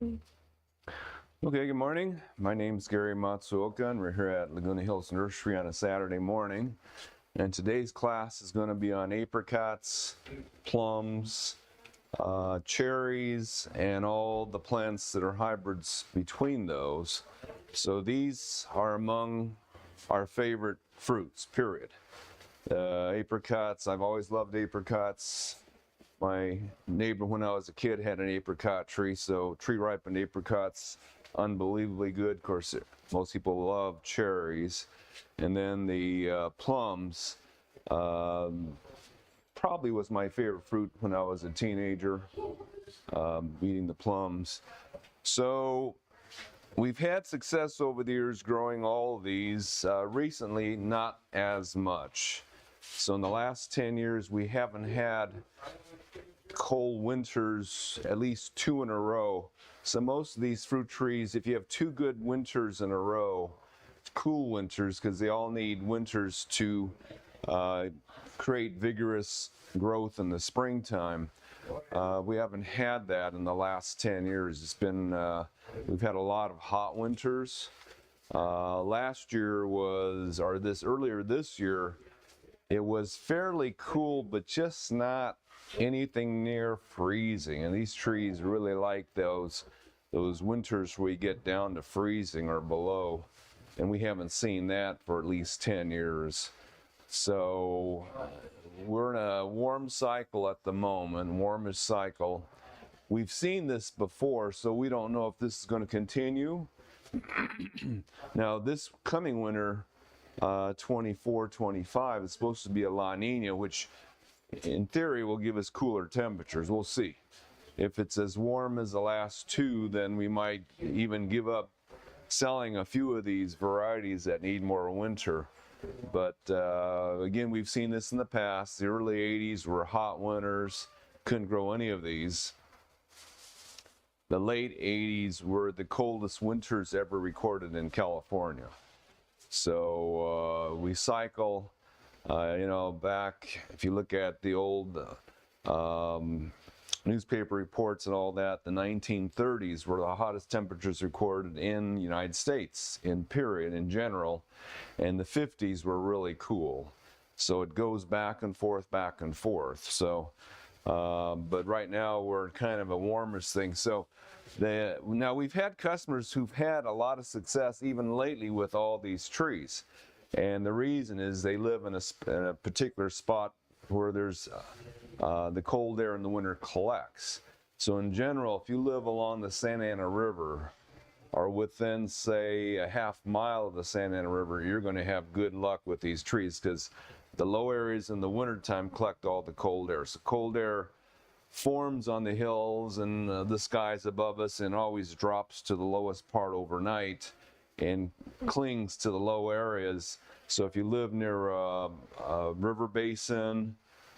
Okay, good morning. My name's Gary Matsuoka, and we're here at Laguna Hills Nursery on a Saturday morning. And today's class is going to be on apricots, plums, cherries, and all the plants that are hybrids between those. So these are among our favorite fruits, period. Apricots, I've always loved apricots. My neighbor, when I was a kid, had an apricot tree, so tree-ripened apricots, unbelievably good. Of course, most people love cherries. And then the plums, probably was my favorite fruit when I was a teenager, eating the plums. So we've had success over the years growing all of these. Recently, not as much. So in the last 10 years, we haven't had cold winters, at least 2 in a row. So most of these fruit trees, if you have 2 good winters in a row, cool winters, because they all need winters to create vigorous growth in the springtime. We haven't had that in the last 10 years. It's been, we've had a lot of hot winters. Last year was, or earlier this year, it was fairly cool, but just not anything near freezing. And these trees really like those winters where we get down to freezing or below. And we haven't seen that for at least 10 years. So we're in a warm cycle at the moment, warmest cycle. We've seen this before, so we don't know if this is going to continue. Now, this coming winter, 24-25, is supposed to be a La Nina, which in theory will give us cooler temperatures. We'll see. If it's as warm as the last 2, then we might even give up selling a few of these varieties that need more winter. But again, we've seen this in the past. The early 80s were hot winters, couldn't grow any of these. The late 80s were the coldest winters ever recorded in California. So we cycle, back, if you look at the old newspaper reports and all that, the 1930s were the hottest temperatures recorded in the United States, in general, and the 50s were really cool. So it goes back and forth, back and forth. So, but right now we're kind of a warmest thing. So now we've had customers who've had a lot of success even lately with all these trees. And the reason is they live in a particular spot where there's the cold air in the winter collects. So in general, if you live along the Santa Ana River or within, say, a half-mile of the Santa Ana River, you're going to have good luck with these trees because the low areas in the wintertime collect all the cold air. So cold air forms on the hills and the skies above us and always drops to the lowest part overnight and clings to the low areas. So if you live near a river basin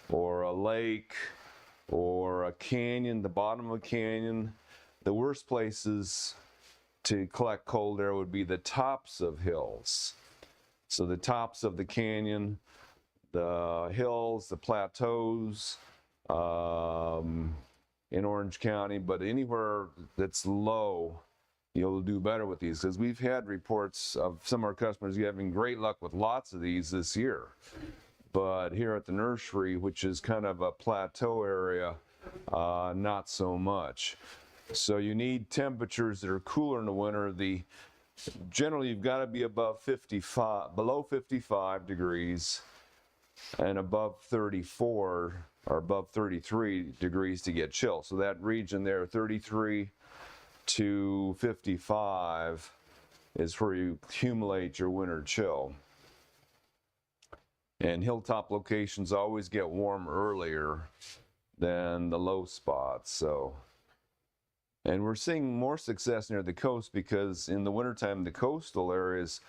or a lake or a canyon, the bottom of a canyon, the worst places to collect cold air would be the tops of hills. So the tops of the canyon, the hills, the plateaus, in Orange County, but anywhere that's low, you'll do better with these, because we've had reports of some of our customers having great luck with lots of these this year. But here at the nursery, which is kind of a plateau area, not so much. So you need temperatures that are cooler in the winter. Generally, you've got to be above 55, below 55 degrees and above 34 or above 33 degrees to get chill. So that region there, 33 to 55, is where you accumulate your winter chill. And hilltop locations always get warm earlier than the low spots. So, and we're seeing more success near the coast because in the wintertime, the coastal areas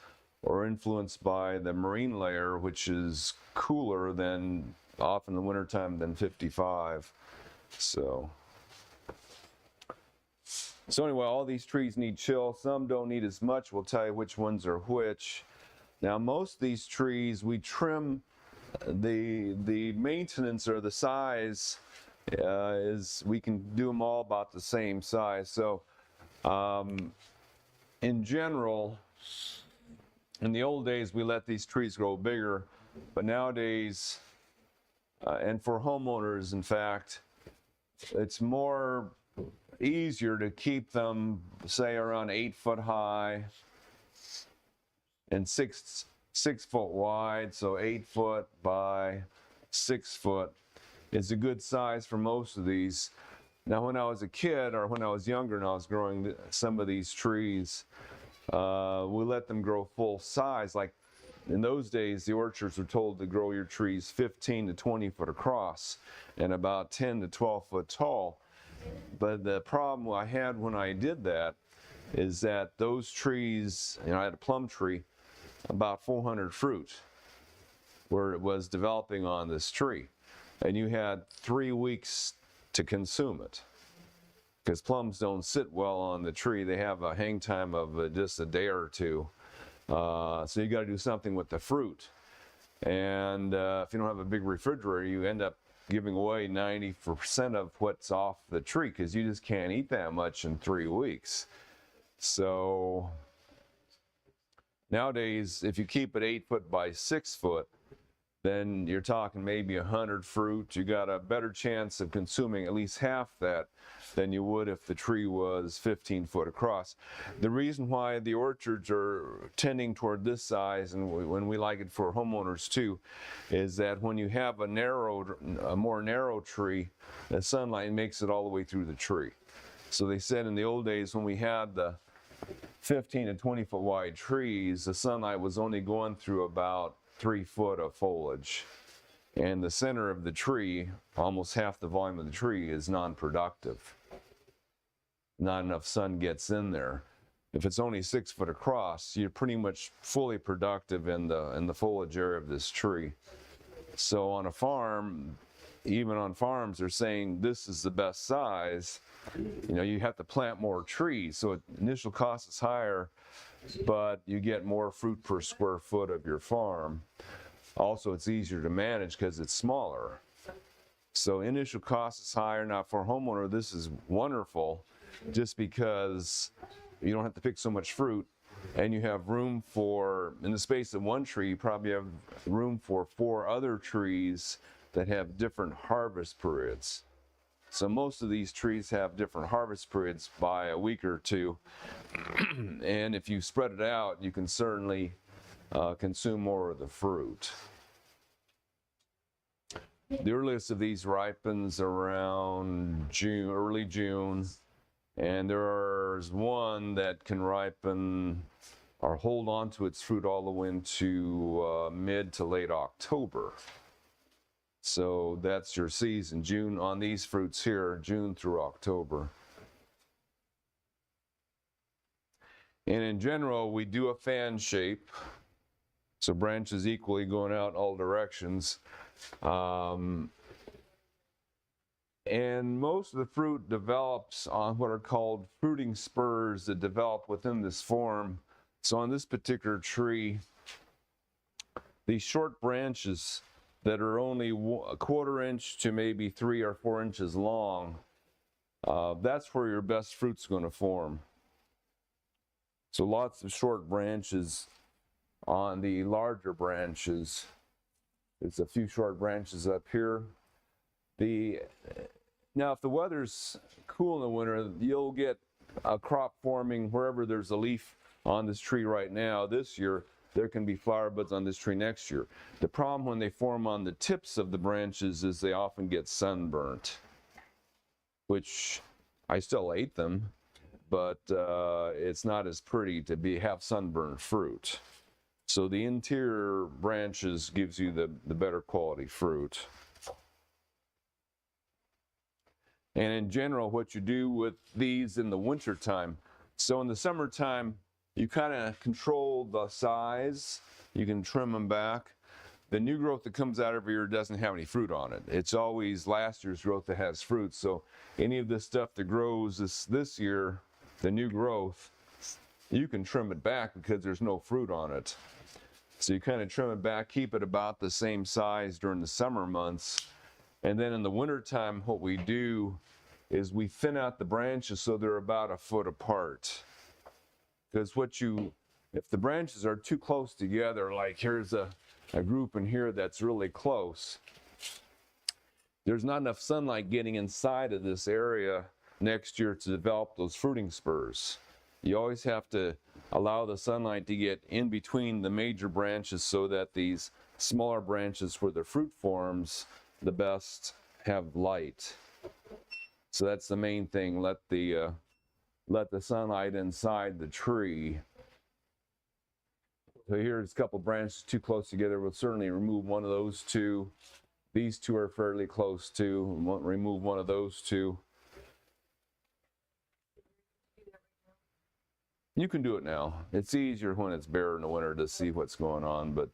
are influenced by the marine layer, which is cooler than often in the wintertime than 55. So anyway, all these trees need chill. Some don't need as much. We'll tell you which ones are which. Now, most of these trees, we trim the maintenance or the size is we can do them all about the same size. So In general, in the old days, we let these trees grow bigger, but nowadays, and for homeowners, in fact, it's more easier to keep them, say, around 8 foot high and six foot wide, so 8 foot by 6 foot is a good size for most of these. Now, when I was a kid, or when I was younger and I was growing some of these trees, we let them grow full size. Like in those days, the orchards were told to grow your trees 15 to 20 foot across and about 10 to 12 foot tall. But the problem I had when I did that is that those trees, I had a plum tree, about 400 fruit where it was developing on this tree. And you had 3 weeks to consume it, because plums don't sit well on the tree. They have a hang time of just a day or two. So you got to do something with the fruit. And if you don't have a big refrigerator, you end up giving away 90% of what's off the tree, because you just can't eat that much in 3 weeks. So nowadays, if you keep it 8 foot by 6 foot, then you're talking maybe 100 fruit. You got a better chance of consuming at least half that than you would if the tree was 15 foot across. The reason why the orchards are tending toward this size, and when we like it for homeowners too, is that when you have a more narrow tree, the sunlight makes it all the way through the tree. So they said in the old days, when we had the 15 to 20 foot wide trees, the sunlight was only going through about 3 foot of foliage, and the center of the tree, almost half the volume of the tree, is non-productive. Not enough sun gets in there. If it's only 6 foot across, you're pretty much fully productive in the foliage area of this tree. So on a farm, even on farms, they're saying this is the best size. You have to plant more trees, so initial cost is higher, but you get more fruit per square foot of your farm. Also, it's easier to manage because it's smaller. So initial cost is higher. Now, for a homeowner, this is wonderful, just because you don't have to pick so much fruit, and you have room for, in the space of one tree, you probably have room for 4 other trees that have different harvest periods. So most of these trees have different harvest periods by a week or two. And if you spread it out, you can certainly consume more of the fruit. The earliest of these ripens around June, early June. And there's one that can ripen or hold on to its fruit all the way into mid to late October. So that's your season, June, on these fruits here, June through October. And in general, we do a fan shape, so branches equally going out all directions. And most of the fruit develops on what are called fruiting spurs that develop within this form. So on this particular tree, these short branches that are only a quarter inch to maybe 3 or 4 inches long, that's where your best fruit's going to form. So lots of short branches on the larger branches. There's a few short branches up here. Now, if the weather's cool in the winter, you'll get a crop forming wherever there's a leaf on this tree right now. This year, there can be flower buds on this tree next year. The problem when they form on the tips of the branches is they often get sunburnt, which I still ate them, but it's not as pretty to have sunburned fruit. So the interior branches gives you the better quality fruit. And in general, what you do with these in the winter time, so in the summertime, you kind of control the size. You can trim them back. The new growth that comes out every year doesn't have any fruit on it. It's always last year's growth that has fruit. So any of this stuff that grows this year, the new growth, you can trim it back because there's no fruit on it. So you kind of trim it back, keep it about the same size during the summer months. And then in the wintertime, what we do is we thin out the branches so they're about a foot apart. Because if the branches are too close together, like here's a group in here that's really close, there's not enough sunlight getting inside of this area next year to develop those fruiting spurs. You always have to allow the sunlight to get in between the major branches so that these smaller branches where the fruit forms the best have light. So that's the main thing. Let the sunlight inside the tree. So here's a couple branches too close together. We'll certainly remove one of those two. These two are fairly close too. We'll remove one of those two. You can do it now. It's easier when it's bare in the winter to see what's going on, but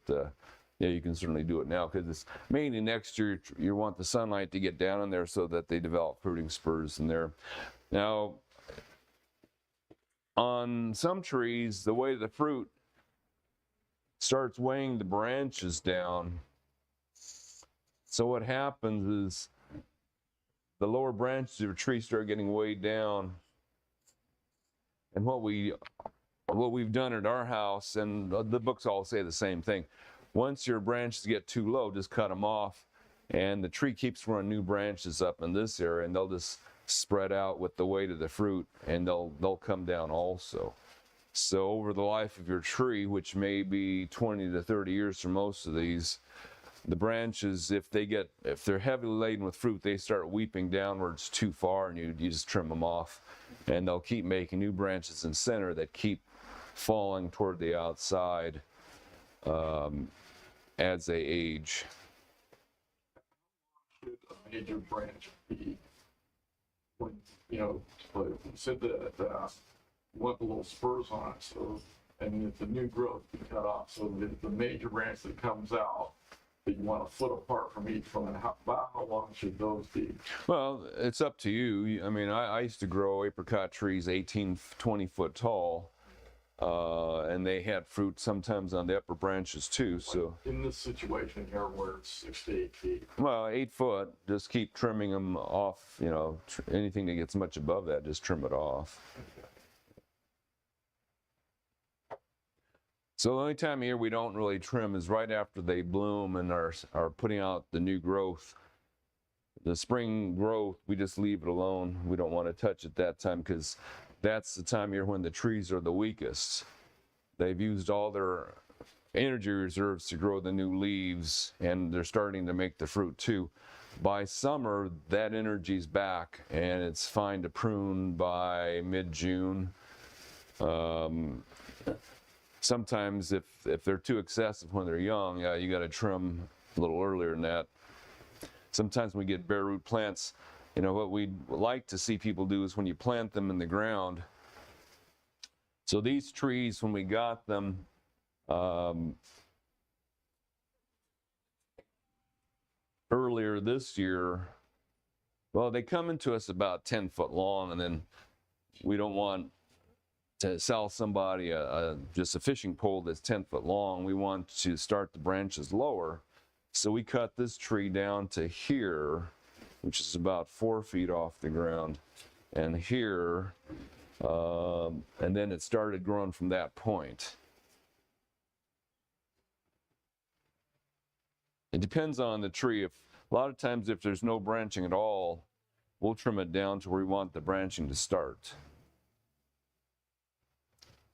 yeah, you can certainly do it now because it's mainly next year you want the sunlight to get down in there so that they develop fruiting spurs in there. Now, on some trees, the way the fruit starts weighing the branches down, so what happens is the lower branches of a tree start getting weighed down. And what we've done at our house, and the books all say the same thing, once your branches get too low, just cut them off, and the tree keeps growing new branches up in this area, and they'll just spread out with the weight of the fruit, and they'll come down also. So over the life of your tree, which may be 20 to 30 years for most of these, the branches, if they're heavily laden with fruit, they start weeping downwards too far, and you just trim them off, and they'll keep making new branches in center that keep falling toward the outside as they age. Should a major branch be, when, you said that want the little spurs on it, so, and if the new growth be cut off, so that the major branch that comes out, that you want a foot apart from each one, about how long should those be? Well, it's up to you. I mean, I used to grow apricot trees 18, 20 foot tall, and they had fruit sometimes on the upper branches too. So in this situation here where it's 6 to 8 feet. Well, 8 foot, just keep trimming them off, anything that gets much above that, just trim it off. Okay. So the only time of year we don't really trim is right after they bloom and are putting out the new growth. The spring growth, we just leave it alone. We don't want to touch it that time because that's the time of year when the trees are the weakest. They've used all their energy reserves to grow the new leaves, and they're starting to make the fruit too. By summer, that energy's back, and it's fine to prune by mid-June. Sometimes if they're too excessive when they're young, you got to trim a little earlier than that. Sometimes when we get bare root plants, what we'd like to see people do is when you plant them in the ground. So these trees, when we got them, earlier this year, well, they come into us about 10 foot long, and then we don't want to sell somebody just a fishing pole that's 10 foot long. We want to start the branches lower. So we cut this tree down to here, which is about 4 feet off the ground, and here, and then it started growing from that point. It depends on the tree. A lot of times if there's no branching at all, we'll trim it down to where we want the branching to start.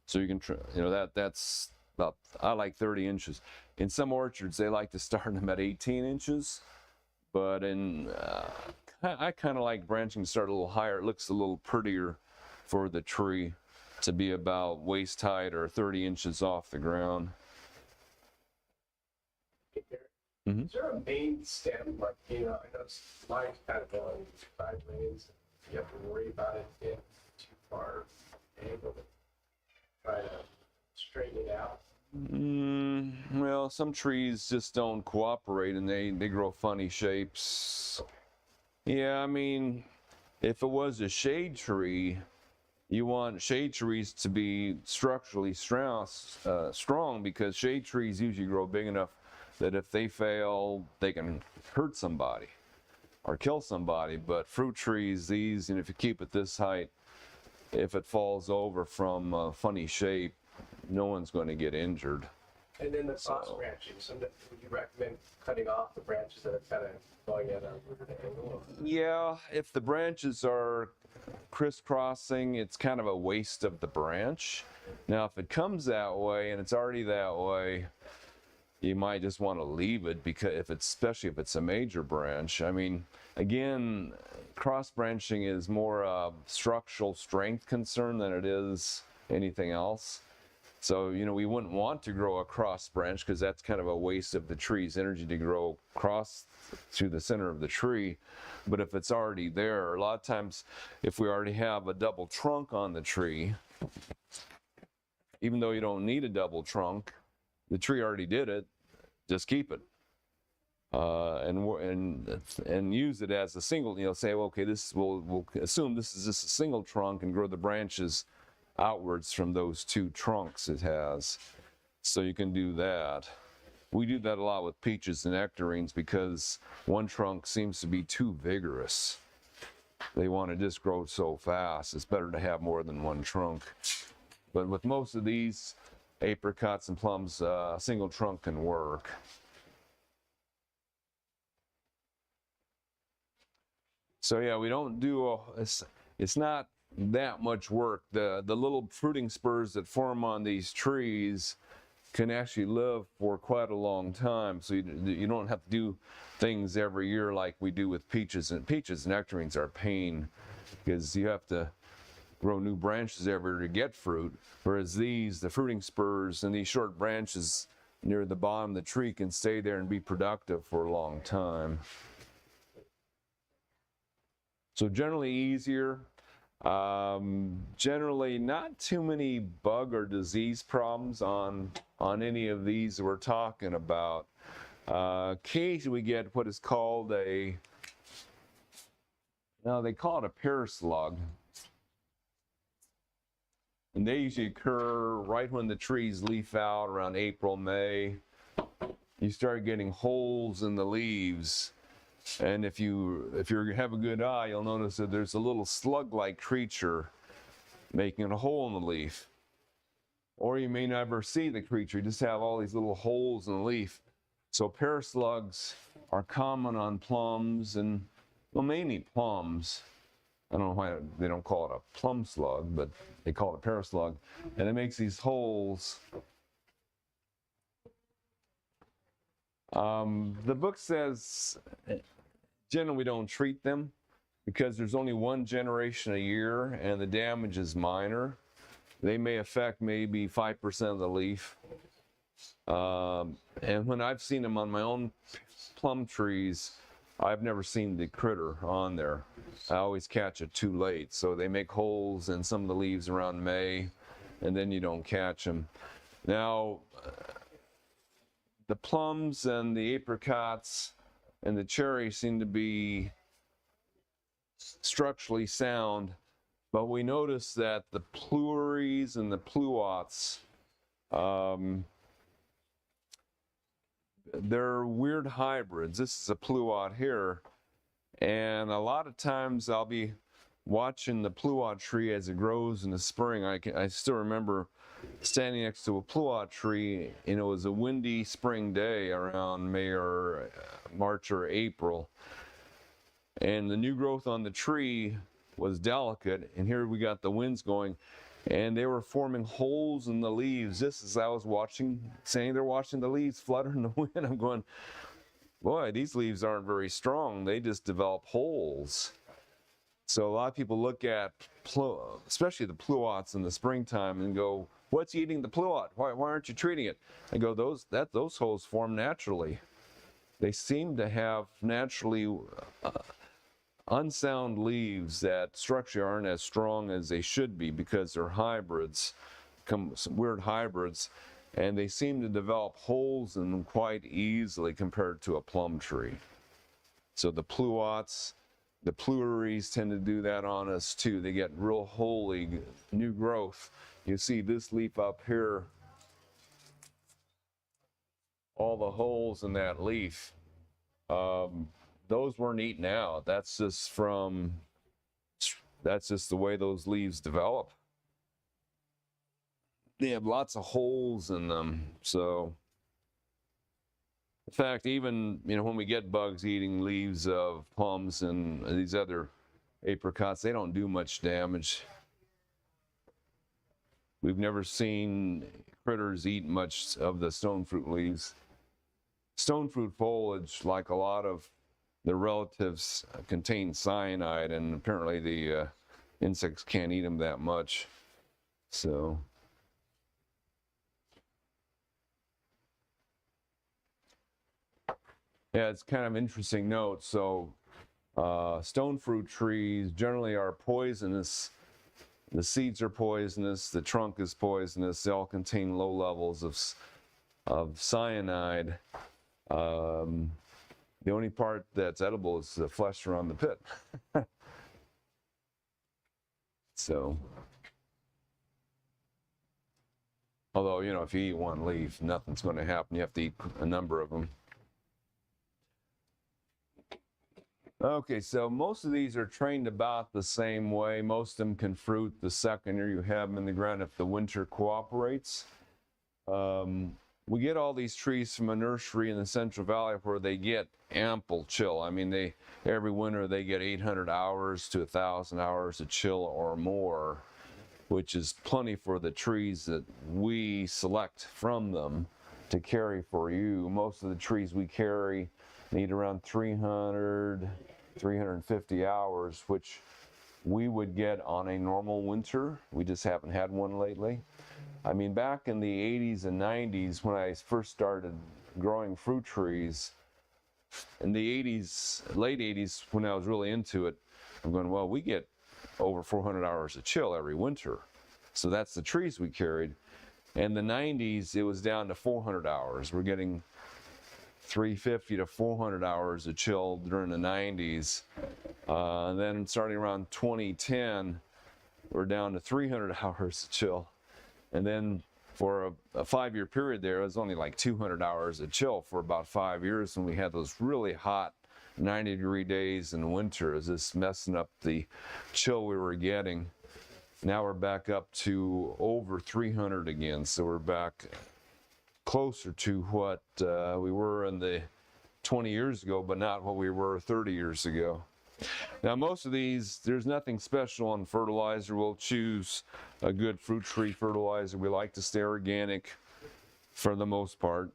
So you can trim, that's about, I like 30 inches. In some orchards, they like to start them at 18 inches, but I kind of like branching to start a little higher. It looks a little prettier for the tree to be about waist height or 30 inches off the ground. Mm-hmm. Is there a main stem, like, I know mine's kind of going sideways, you have to worry about it getting too far angled, try to straighten it out? Well, some trees just don't cooperate, and they grow funny shapes. Yeah, I mean, if it was a shade tree, you want shade trees to be structurally strong, because shade trees usually grow big enough that if they fail, they can hurt somebody. or kill somebody. But fruit trees, these, and if you keep it this height, if it falls over from a funny shape, no one's going to get injured. And then the cross branching, would you recommend cutting off the branches that are kind of going at a weird angle? Yeah, if the branches are crisscrossing, it's kind of a waste of the branch. Now, if it comes that way and it's already that way, you might just want to leave it, because especially if it's a major branch. I mean, again, cross branching is more a structural strength concern than it is anything else. So, we wouldn't want to grow a cross branch, because that's kind of a waste of the tree's energy to grow across through the center of the tree. But if it's already there, a lot of times if we already have a double trunk on the tree, even though you don't need a double trunk, the tree already did it, just keep it. And use it as a single, say, well, okay, we'll assume this is just a single trunk, and grow the branches outwards from those two trunks it has. So you can do that. We do that a lot with peaches and nectarines, because one trunk seems to be too vigorous. They want to just grow so fast. It's better to have more than one trunk. But with most of these apricots and plums, a single trunk can work. So yeah, we don't do it's not that much work. The little fruiting spurs that form on these trees can actually live for quite a long time. So you don't have to do things every year like we do with peaches. And peaches and nectarines are a pain, because you have to grow new branches every year to get fruit. Whereas these, the fruiting spurs and these short branches near the bottom of the tree, can stay there and be productive for a long time. So generally easier. Generally not too many bug or disease problems on any of these we're talking about. Occasionally we get what is called they call it a pear slug. And they usually occur right when the trees leaf out, around April, May. You start getting holes in the leaves. And if you have a good eye, you'll notice that there's a little slug-like creature making a hole in the leaf. Or you may never see the creature, you just have all these little holes in the leaf. So pear slugs are common on plums, and well, mainly plums. I don't know why they don't call it a plum slug, but they call it a pear slug. And it makes these holes. The book says generally we don't treat them, because there's only one generation a year and the damage is minor. They may affect maybe 5% of the leaf. And when I've seen them on my own plum trees, I've never seen the critter on there. I always catch it too late. So they make holes in some of the leaves around May, and then you don't catch them. Now, the plums and the apricots and the cherries seem to be structurally sound, but we notice that the pleuries and the pluots, they're weird hybrids. This is a pluot here, and a lot of times I'll be watching the pluot tree as it grows in the spring. I still remember standing next to a pluot tree, and it was a windy spring day around May or March or April, and the new growth on the tree was delicate, and here we got the winds going, and they were forming holes in the leaves just as I was saying they're watching the leaves flutter in the wind. I'm going, boy, these leaves aren't very strong. They just develop holes. So a lot of people look at, especially the pluots in the springtime, and go, what's eating the pluot? Why aren't you treating it? I go, those holes form naturally. They seem to have naturally unsound leaves that structurally aren't as strong as they should be, because they're hybrids, some weird hybrids, and they seem to develop holes in them quite easily compared to a plum tree. So the pluots, the pleuries tend to do that on us too. They get real holy new growth. You see this leaf up here, all the holes in that leaf. those weren't eaten out. That's just the way those leaves develop. They have lots of holes in them. So, in fact, even, when we get bugs eating leaves of plums and these other apricots, they don't do much damage. We've never seen critters eat much of the stone fruit leaves. Stone fruit foliage, like a lot of their relatives, contain cyanide, and apparently the insects can't eat them that much. So, yeah, it's kind of an interesting note. So, stone fruit trees generally are poisonous. The seeds are poisonous, the trunk is poisonous, they all contain low levels of cyanide. The only part that's edible is the flesh around the pit. So, although, if you eat one leaf, nothing's going to happen. You have to eat a number of them. Okay, so most of these are trained about the same way. Most of them can fruit the second year you have them in the ground if the winter cooperates. We get all these trees from a nursery in the Central Valley where they get ample chill. I mean, every winter they get 800 hours to 1,000 hours of chill or more, which is plenty for the trees that we select from them to carry for you. Most of the trees we carry need around 350 hours, which we would get on a normal winter. We just haven't had one lately. I mean, back in the 80s and 90s, when I first started growing fruit trees, in the 80s, late 80s, when I was really into it, I'm going, well, we get over 400 hours of chill every winter. So that's the trees we carried. In the 90s, it was down to 400 hours. We're getting 350 to 400 hours of chill during the 90s. And then starting around 2010, we're down to 300 hours of chill. And then for a 5-year period there, it was only like 200 hours of chill for about 5 years when we had those really hot 90-degree days in the winter. It was just messing up the chill we were getting. Now we're back up to over 300 again, so we're back closer to what we were in the 20 years ago, but not what we were 30 years ago. Now, most of these, there's nothing special on fertilizer. We'll choose a good fruit tree fertilizer. We like to stay organic for the most part.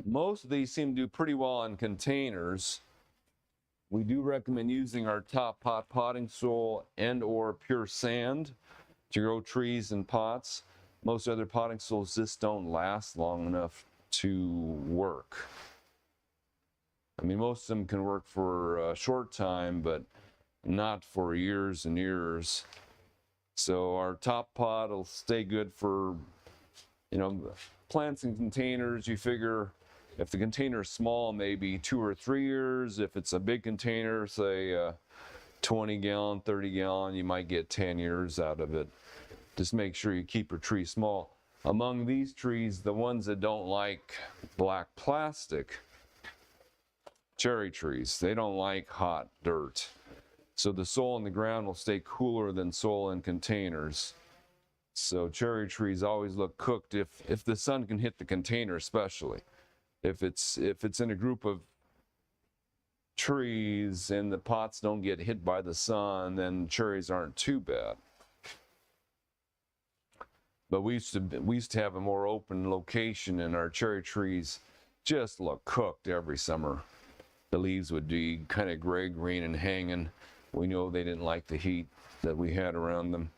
Most of these seem to do pretty well in containers. We do recommend using our top pot potting soil and or pure sand to grow trees in pots. Most other potting soils just don't last long enough to work. I mean, most of them can work for a short time, but not for years and years. So our top pot will stay good for, plants in containers. You figure if the container is small, maybe 2 or 3 years. If it's a big container, say 20-gallon, 30-gallon, you might get 10 years out of it. Just make sure you keep your tree small. Among these trees, the ones that don't like black plastic, cherry trees, they don't like hot dirt. So the soil in the ground will stay cooler than soil in containers. So cherry trees always look cooked if the sun can hit the container, especially. If it's in a group of trees and the pots don't get hit by the sun, then cherries aren't too bad. But we used to have a more open location, and our cherry trees just look cooked every summer. The leaves would be kind of gray-green and hanging. We know they didn't like the heat that we had around them.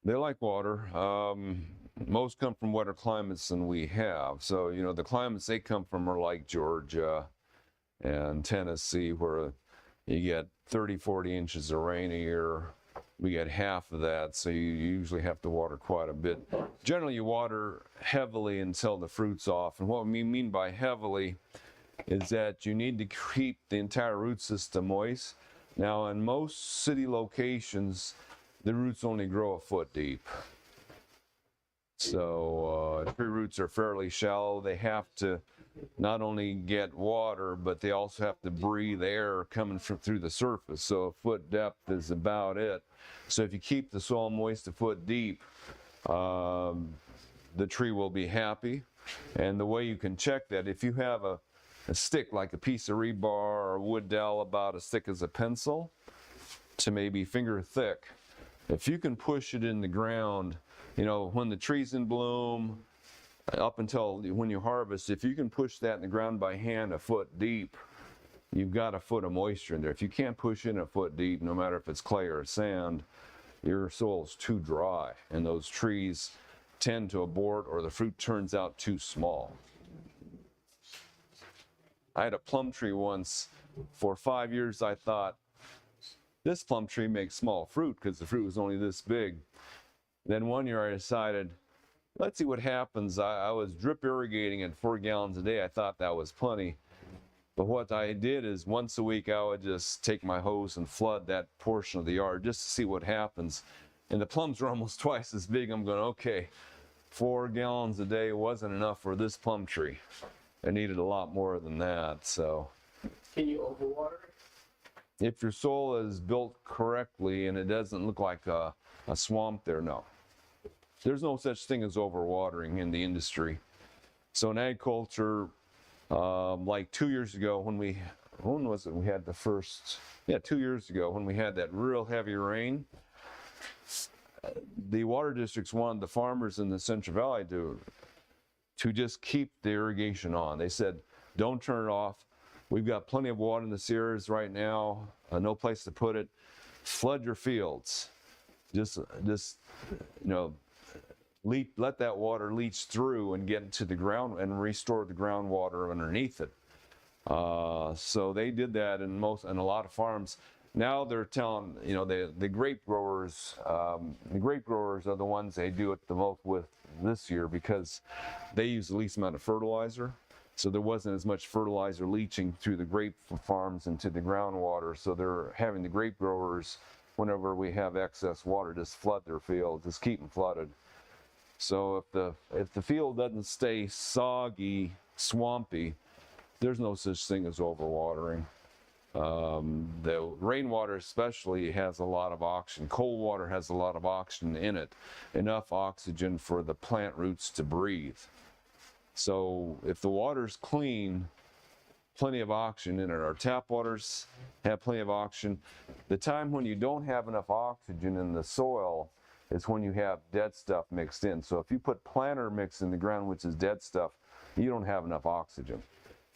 They like water. Most come from wetter climates than we have. So, the climates they come from are like Georgia and Tennessee, where you get 30, 40 inches of rain a year. We get half of that, so you usually have to water quite a bit. Generally, you water heavily until the fruit's off. And what we mean by heavily is that you need to keep the entire root system moist. Now, in most city locations, the roots only grow a foot deep. So tree roots are fairly shallow. They have to not only get water, but they also have to breathe air coming through the surface. So a foot depth is about it. So if you keep the soil moist a foot deep, the tree will be happy. And the way you can check that, if you have a stick like a piece of rebar or wood dowel about as thick as a pencil to maybe finger thick, if you can push it in the ground, you know, when the tree's in bloom, up until when you harvest, if you can push that in the ground by hand a foot deep, you've got a foot of moisture in there. If you can't push in a foot deep, no matter if it's clay or sand, your soil's too dry, and those trees tend to abort or the fruit turns out too small. I had a plum tree once. For 5 years I thought, this plum tree makes small fruit because the fruit was only this big. Then one year I decided, let's see what happens. I was drip irrigating at 4 gallons a day. I thought that was plenty. But what I did is once a week I would just take my hose and flood that portion of the yard just to see what happens. And the plums were almost twice as big. I'm going, okay, 4 gallons a day wasn't enough for this plum tree. I needed a lot more than that. So, Can you overwater it? if your soil is built correctly and it doesn't look like a swamp there, no. There's no such thing as overwatering in the industry. So in agriculture, like 2 years ago when was it? We had the first, 2 years ago when we had that real heavy rain, the water districts wanted the farmers in the Central Valley to just keep the irrigation on. They said, don't turn it off. We've got plenty of water in the Sierras right now, no place to put it. Flood your fields. Just let that water leach through and get into the ground and restore the groundwater underneath it. So they did that in a lot of farms. Now they're telling, the grape growers, are the ones they do it the most with this year because they use the least amount of fertilizer. So there wasn't as much fertilizer leaching through the grape farms into the groundwater. So they're having the grape growers, whenever we have excess water, just flood their fields, just keep them flooded. So if the field doesn't stay soggy, swampy, there's no such thing as overwatering. The rainwater especially has a lot of oxygen. Cold water has a lot of oxygen in it, enough oxygen for the plant roots to breathe. So if the water's clean, plenty of oxygen in it. Our tap waters have plenty of oxygen. The time when you don't have enough oxygen in the soil is when you have dead stuff mixed in. So if you put planter mix in the ground, which is dead stuff, you don't have enough oxygen.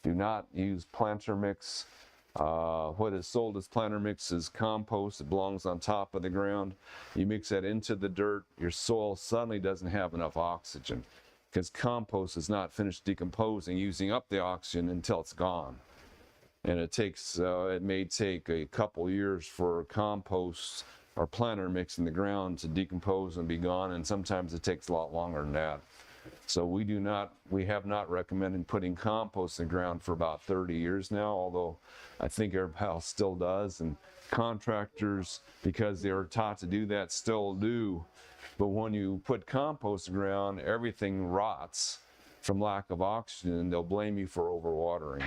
Do not use planter mix. What is sold as planter mix is compost. It belongs on top of the ground. You mix that into the dirt, your soil suddenly doesn't have enough oxygen because compost is not finished decomposing, using up the oxygen until it's gone. And it may take a couple years for compost or planter mix in the ground to decompose and be gone, and sometimes it takes a lot longer than that. So we have not recommended putting compost in the ground for about 30 years now, although I think everybody else still does, and contractors, because they are taught to do that, still do. But when you put compost in the ground, everything rots from lack of oxygen, and they'll blame you for overwatering.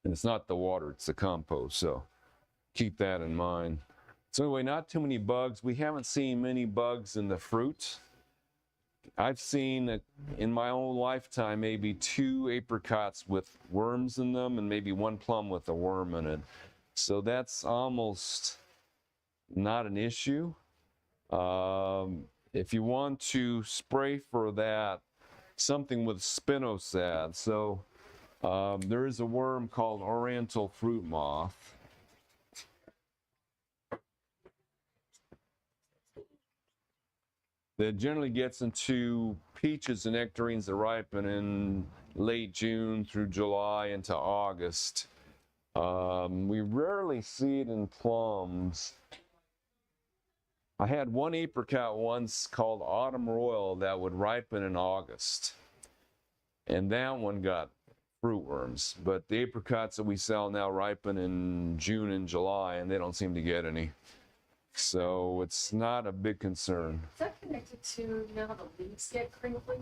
And it's not the water, it's the compost, so keep that in mind. So anyway, not too many bugs. We haven't seen many bugs in the fruit. I've seen in my own lifetime maybe 2 apricots with worms in them and maybe 1 plum with a worm in it. So that's almost not an issue. If you want to spray for that, something with spinosad. So there is a worm called oriental fruit moth. That generally gets into peaches and nectarines that ripen in late June through July into August. We rarely see it in plums. I had one apricot once called Autumn Royal that would ripen in August. And that one got fruit worms. But the apricots that we sell now ripen in June and July, and they don't seem to get any. So it's not a big concern. Is that connected to, you know, how the leaves get crinkly?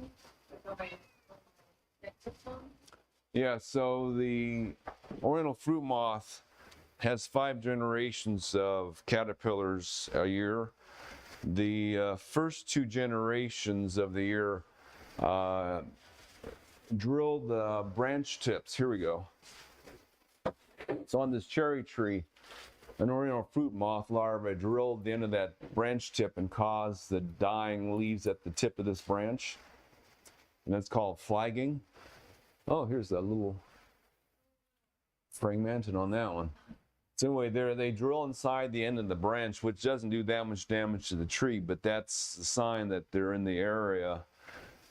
Like on my phone? Yeah, so the oriental fruit moth has 5 generations of caterpillars a year. The first 2 generations of the year drilled the branch tips. Here we go. So on this cherry tree, an oriental fruit moth larva drilled the end of that branch tip and caused the dying leaves at the tip of this branch. And that's called flagging. Oh, here's a little fragmented on that one. So anyway, they drill inside the end of the branch, which doesn't do that much damage to the tree, but that's the sign that they're in the area.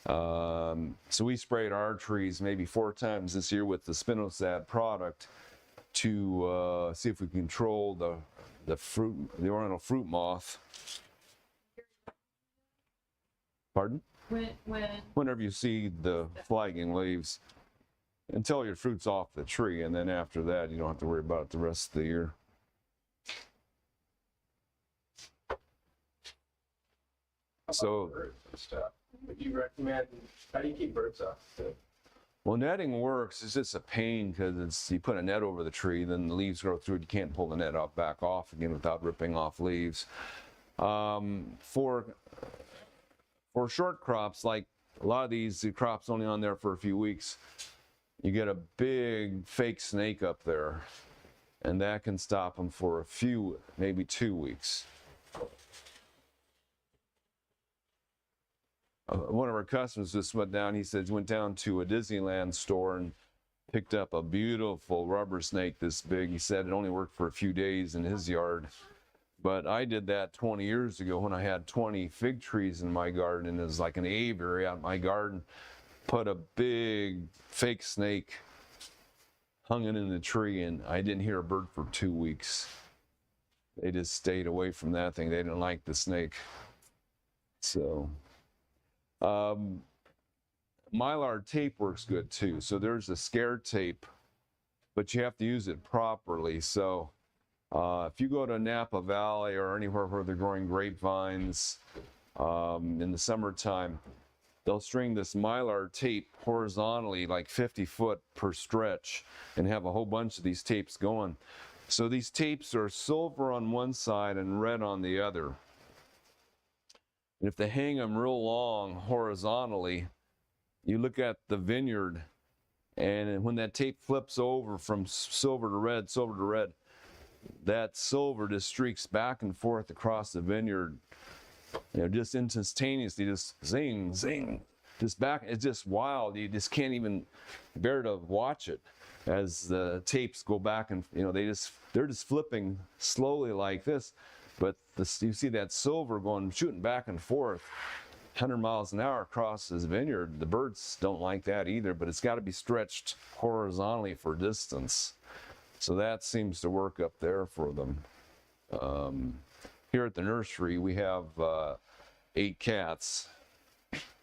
So we sprayed our trees maybe 4 times this year with the spinosad product to see if we can control the oriental fruit moth. Pardon? Whenever you see the flagging leaves, until your fruit's off the tree, and then after that you don't have to worry about it the rest of the year. So Birds and stuff. Would you recommend, how do you keep birds off? well, netting works. It's just a pain because you put a net over the tree, then the leaves grow through it. You can't pull the net back off again without ripping off leaves. For short crops, like a lot of these, the crop's only on there for a few weeks, you get a big fake snake up there, and that can stop them for a few, maybe 2 weeks. One of our customers just went down, he said he went down to a Disneyland store and picked up a beautiful rubber snake this big. He said it only worked for a few days in his yard. But I did that 20 years ago when I had 20 fig trees in my garden, and it was like an aviary out in my garden. Put a big fake snake, hung it in the tree, and I didn't hear a bird for 2 weeks. They just stayed away from that thing. They didn't like the snake. So Mylar tape works good too. So there's a scare tape, but you have to use it properly. So if you go to Napa Valley or anywhere where they're growing grapevines in the summertime, they'll string this Mylar tape horizontally, like 50 foot per stretch, and have a whole bunch of these tapes going. So these tapes are silver on one side and red on the other. And if they hang them real long horizontally, you look at the vineyard, and when that tape flips over from silver to red, that silver just streaks back and forth across the vineyard, you know, just instantaneously, just zing, zing, just back. It's just wild. You just can't even bear to watch it as the tapes go back, and you know they're just flipping slowly like this, but you see that silver going shooting back and forth 100 miles an hour across this vineyard. The birds don't like that either, but it's got to be stretched horizontally for distance. So that seems to work up there for them. Here at the nursery, we have 8 cats.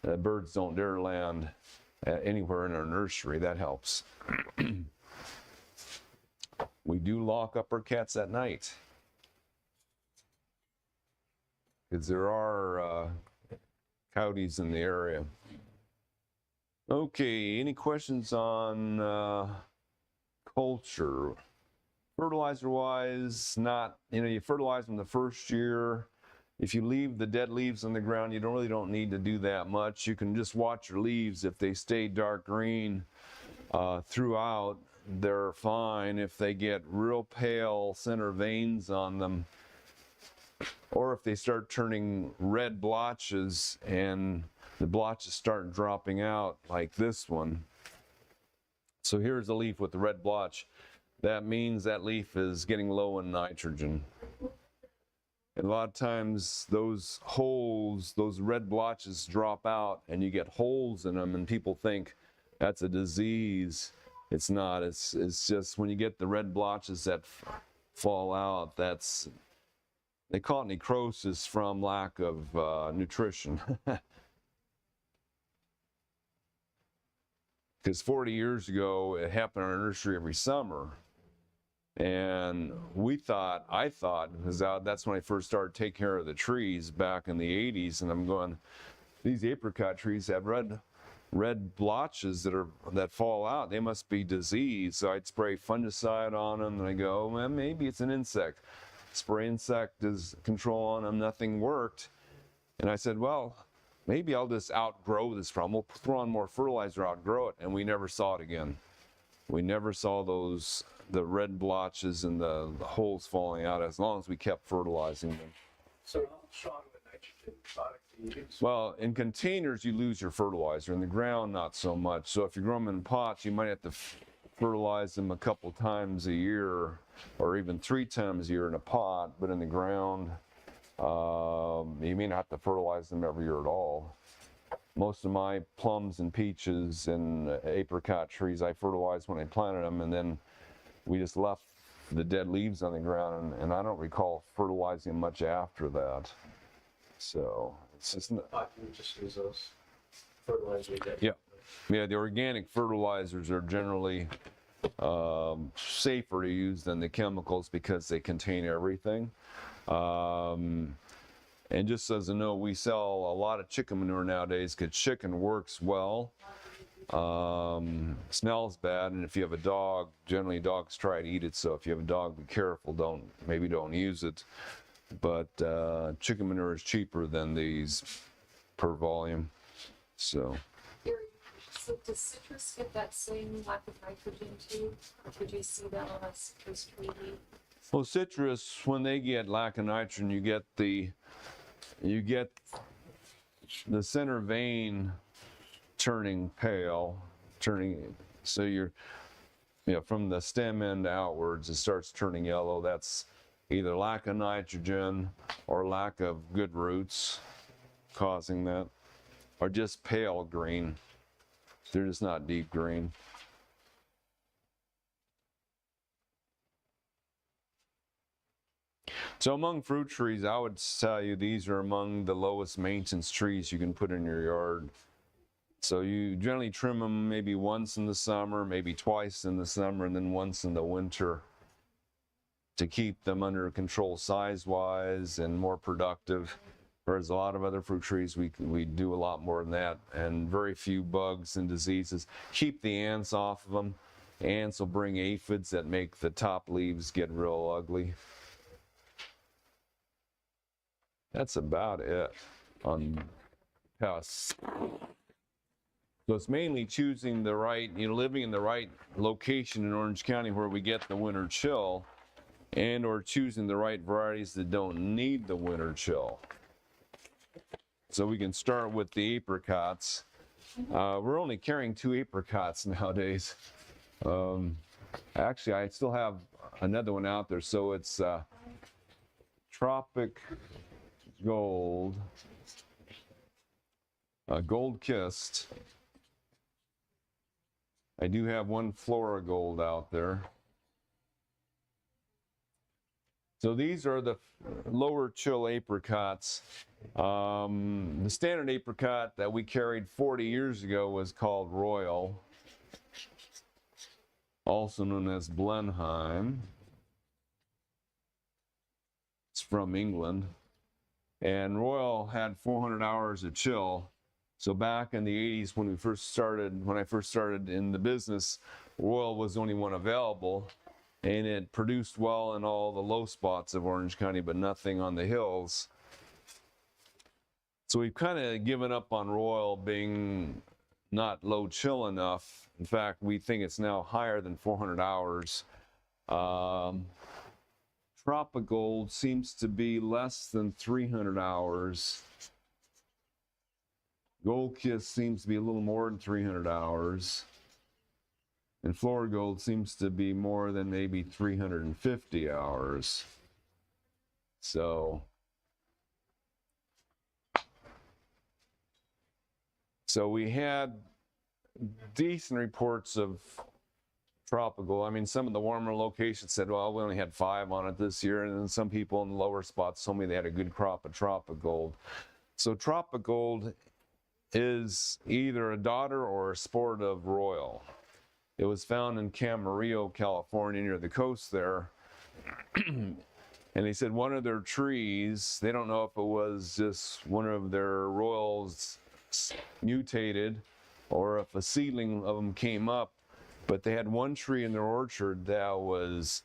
Birds don't dare land anywhere in our nursery. That helps. We do lock up our cats at night, because there are coyotes in the area. Okay, any questions on culture? Fertilizer-wise, not, you fertilize them the first year. If you leave the dead leaves on the ground, you really don't need to do that much. You can just watch your leaves. If they stay dark green throughout, they're fine. If they get real pale center veins on them, or if they start turning red blotches and the blotches start dropping out like this one. So here's a leaf with the red blotch. That means that leaf is getting low in nitrogen. And a lot of times those holes, those red blotches drop out and you get holes in them, and people think that's a disease. It's not. It's just when you get the red blotches that fall out, they call it necrosis from lack of nutrition. Because 40 years ago, it happened in our nursery every summer. And I thought, because that's when I first started taking care of the trees back in the 80s, and I'm going, these apricot trees have red blotches that fall out. They must be diseased. So I'd spray fungicide on them, and I go, well, maybe it's an insect. Spray insect control on them, nothing worked. And I said, well, maybe I'll just outgrow this problem. We'll throw on more fertilizer, outgrow it, and we never saw it again. We never saw the red blotches and the holes falling out as long as we kept fertilizing them. So how strong of a nitrogen product do you use? Well, in containers, you lose your fertilizer. In the ground, not so much. So if you grow them in pots, you might have to fertilize them a couple times a year or even 3 times a year in a pot. But in the ground, you may not have to fertilize them every year at all. Most of my plums and peaches and apricot trees, I fertilized when I planted them, and then we just left the dead leaves on the ground, and I don't recall fertilizing much after that. So it's just You just use those fertilizers. yeah, the organic fertilizers are generally safer to use than the chemicals because they contain everything. And just as a note, we sell a lot of chicken manure nowadays because chicken works well. Smells bad, and if you have a dog, generally dogs try to eat it. So if you have a dog, be careful. Maybe don't use it. But chicken manure is cheaper than these per volume. So Does citrus get that same lack of nitrogen too? Or could you see that on a citrus tree? well, citrus, when they get lack of nitrogen, you get the center vein turning pale, so from the stem end outwards, it starts turning yellow. That's either lack of nitrogen or lack of good roots causing that, or just pale green. They're just not deep green. So among fruit trees, I would tell you these are among the lowest maintenance trees you can put in your yard. So you generally trim them maybe once in the summer, maybe twice in the summer, and then once in the winter to keep them under control size-wise and more productive. Whereas a lot of other fruit trees, we do a lot more than that, and very few bugs and diseases. Keep the ants off of them. Ants will bring aphids that make the top leaves get real ugly. That's about it on pests. So it's mainly choosing the right, living in the right location in Orange County where we get the winter chill, and or choosing the right varieties that don't need the winter chill. So we can start with the apricots. We're only carrying 2 apricots nowadays. Actually, I still have another one out there. So it's Tropic Gold, Gold Kissed. I do have one Flora Gold out there. So these are the lower chill apricots. The standard apricot that we carried 40 years ago was called Royal, also known as Blenheim. It's from England. And Royal had 400 hours of chill. So back in the 80s when I first started in the business, Royal was the only one available. And it produced well in all the low spots of Orange County, but nothing on the hills. So we've kind of given up on Royal being not low chill enough. In fact, we think it's now higher than 400 hours. Tropical seems to be less than 300 hours. Gold Kiss seems to be a little more than 300 hours. And Flora Gold seems to be more than maybe 350 hours. So we had decent reports of tropical. I mean, some of the warmer locations said, well, we only had 5 on it this year. And then some people in the lower spots told me they had a good crop of Tropic Gold. So Tropic Gold is either a daughter or a sport of Royal. It was found in Camarillo, California, near the coast there. And they said one of their trees, they don't know if it was just one of their royals mutated or if a seedling of them came up, but they had one tree in their orchard that was,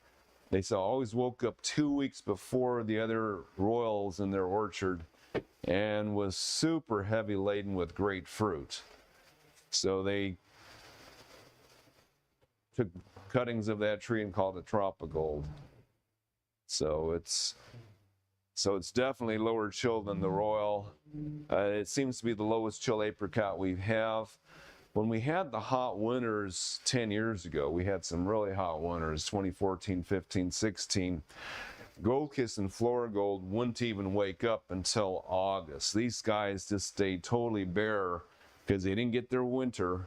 they said, always woke up 2 weeks before the other royals in their orchard and was super heavy laden with great fruit. So they took cuttings of that tree and called it Tropigold. So it's definitely lower chill than the Royal. It seems to be the lowest chill apricot we have. When we had the hot winters 10 years ago, we had some really hot winters, 2014, 15, 16. Gold Kiss and Florigold wouldn't even wake up until August. These guys just stayed totally bare because they didn't get their winter,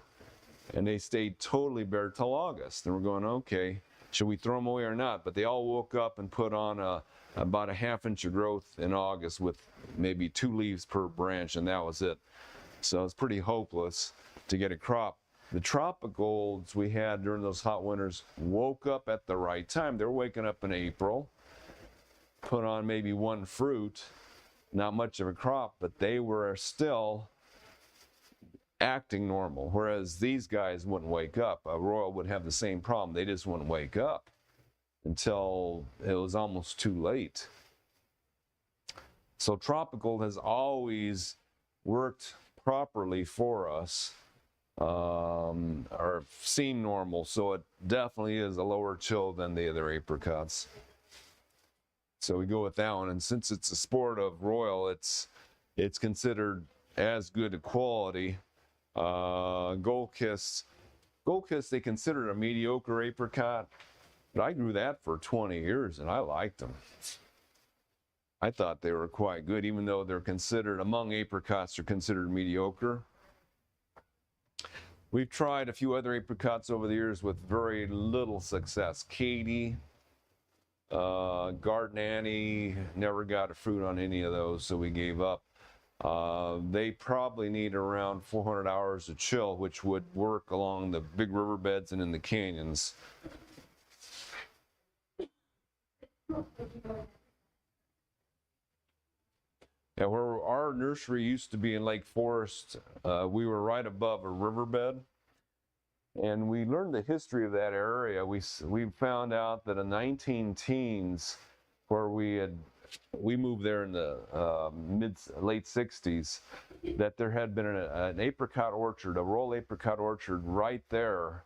and they stayed totally bare till August. And we're going, okay, should we throw them away or not? But they all woke up and put on about a ½ inch of growth in August with maybe 2 leaves per branch, and that was it. So it's pretty hopeless to get a crop. The Tropicolds we had during those hot winters woke up at the right time. They were waking up in April, put on maybe 1 fruit, not much of a crop, but they were still acting normal, whereas these guys wouldn't wake up. A Royal would have the same problem. They just wouldn't wake up until it was almost too late. So Tropical has always worked properly for us, or seemed normal, so it definitely is a lower chill than the other apricots. So we go with that one, and since it's a sport of Royal, it's considered as good a quality. Gold Kiss, they considered a mediocre apricot, but I grew that for 20 years and I liked them. I thought they were quite good, even though they're considered, among apricots, they're considered mediocre. We've tried a few other apricots over the years with very little success. Katie, Garden Annie, never got a fruit on any of those, so we gave up. They probably need around 400 hours of chill, which would work along the big riverbeds and in the canyons. Yeah, where our nursery used to be in Lake Forest, we were right above a riverbed. And we learned the history of that area. We found out that in 19 teens, where we moved there in the late 60s, that there had been an apricot orchard, a Royal apricot orchard right there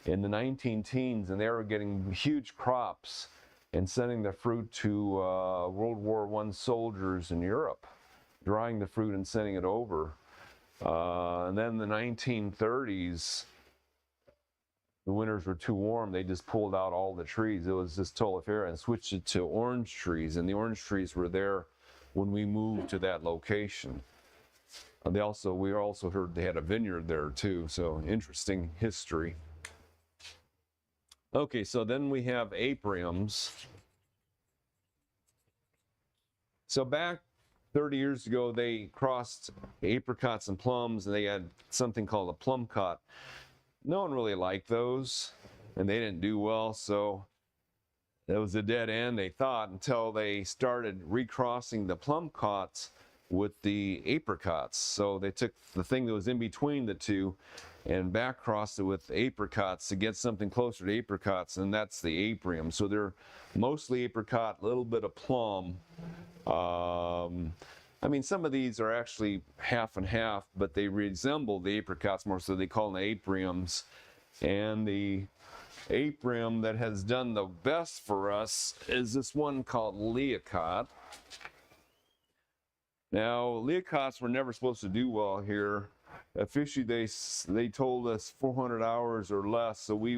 in the 19 teens, and they were getting huge crops and sending the fruit to World War I soldiers in Europe, drying the fruit and sending it over. And then in the 1930s, the winters were too warm. They just pulled out all the trees. It was just tolifera and switched it to orange trees. And the orange trees were there when we moved to that location. We also heard they had a vineyard there too. So interesting history. Okay, so then we have apriums. So back 30 years ago, they crossed apricots and plums, and they had something called a plum cot. No one really liked those, and they didn't do well, so that was a dead end, they thought, until they started recrossing the plum cots with the apricots. So they took the thing that was in between the two and back crossed it with apricots to get something closer to apricots, and that's the aprium. So they're mostly apricot, a little bit of plum. I mean, some of these are actually half and half, but they resemble the apricots more, so they call them apriums. And the aprium that has done the best for us is this one called Leocott. Now, Leocots were never supposed to do well here. Officially, they told us 400 hours or less, so we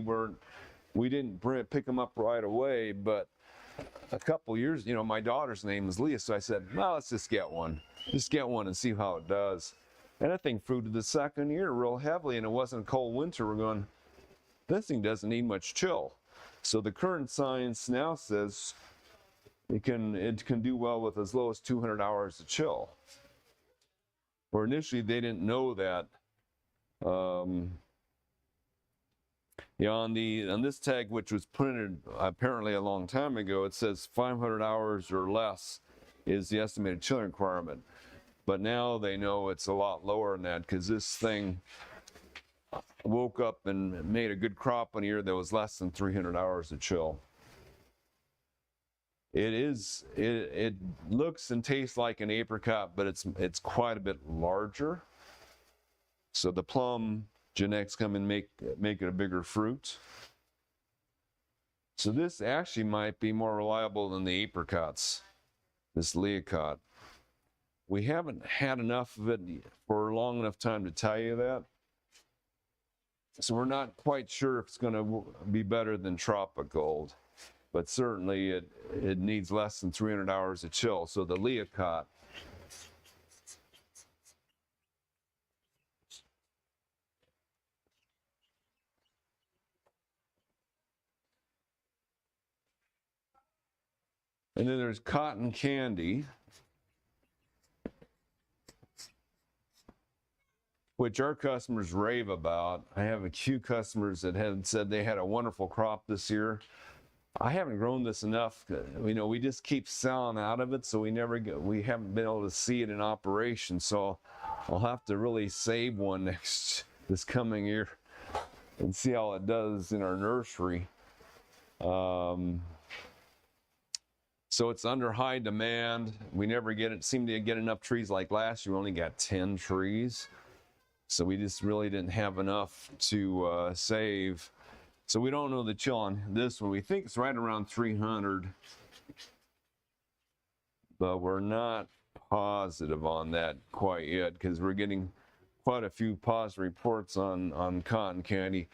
didn't pick them up right away. But a couple years, my daughter's name is Leah, so I said, well, let's just get one. Just get one and see how it does. And that thing fruited the second year real heavily, and it wasn't a cold winter. We're going, this thing doesn't need much chill. So the current science now says it can do well with as low as 200 hours of chill. Where initially they didn't know that. Yeah, on this tag, which was printed apparently a long time ago, it says 500 hours or less is the estimated chilling requirement. But now they know it's a lot lower than that, because this thing woke up and made a good crop one year that was less than 300 hours of chill. It looks and tastes like an apricot, but it's quite a bit larger. So the plum genetics come and make it a bigger fruit. So this actually might be more reliable than the apricots, this Leocott. We haven't had enough of it for a long enough time to tell you that. So we're not quite sure if it's going to be better than Tropical, but certainly it needs less than 300 hours of chill. So the Leocott. And then there's cotton candy, which our customers rave about. I have a few customers that had said they had a wonderful crop this year. I haven't grown this enough. We just keep selling out of it, so we haven't been able to see it in operation. So I'll have to really save one this coming year and see how it does in our nursery. So it's under high demand. We never seem to get enough trees. Like last year, we only got 10 trees. So we just really didn't have enough to save. So we don't know the chill on this one. We think it's right around 300, but we're not positive on that quite yet, because we're getting quite a few positive reports on cotton candy,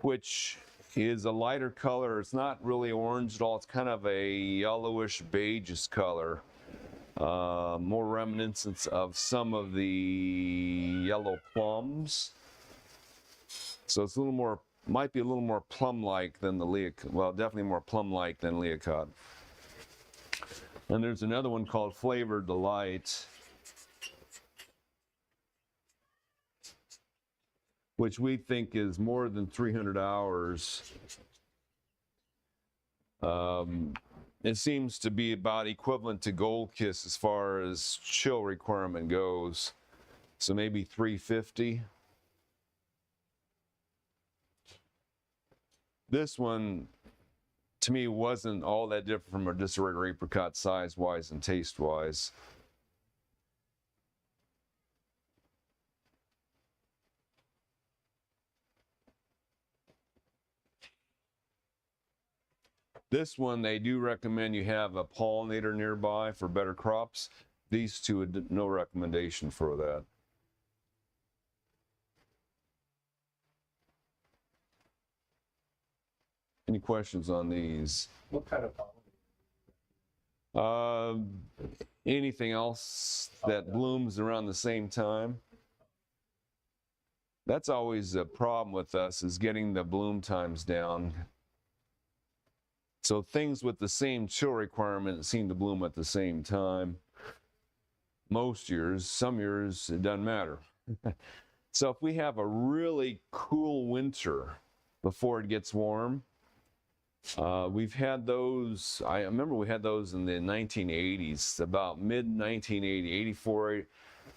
which is a lighter color. It's not really orange at all. It's kind of a yellowish beigeish color. More reminiscence of some of the yellow plums. So it's might be a little more plum-like than the Leocott. Well, definitely more plum-like than Leocott. And there's another one called Flavored Delight, which we think is more than 300 hours. It seems to be about equivalent to Gold Kiss as far as chill requirement goes. So maybe 350. This one, to me, wasn't all that different from just a regular apricot size-wise and taste-wise. This one, they do recommend you have a pollinator nearby for better crops. These two, no recommendation for that. Any questions on these? What kind of pollen? Anything else that blooms around the same time? That's always a problem with us, is getting the bloom times down. So things with the same chill requirement seem to bloom at the same time. Most years, some years, it doesn't matter. So if we have a really cool winter before it gets warm, we've had those. I remember we had those in the 1980s, about mid-1980, 84,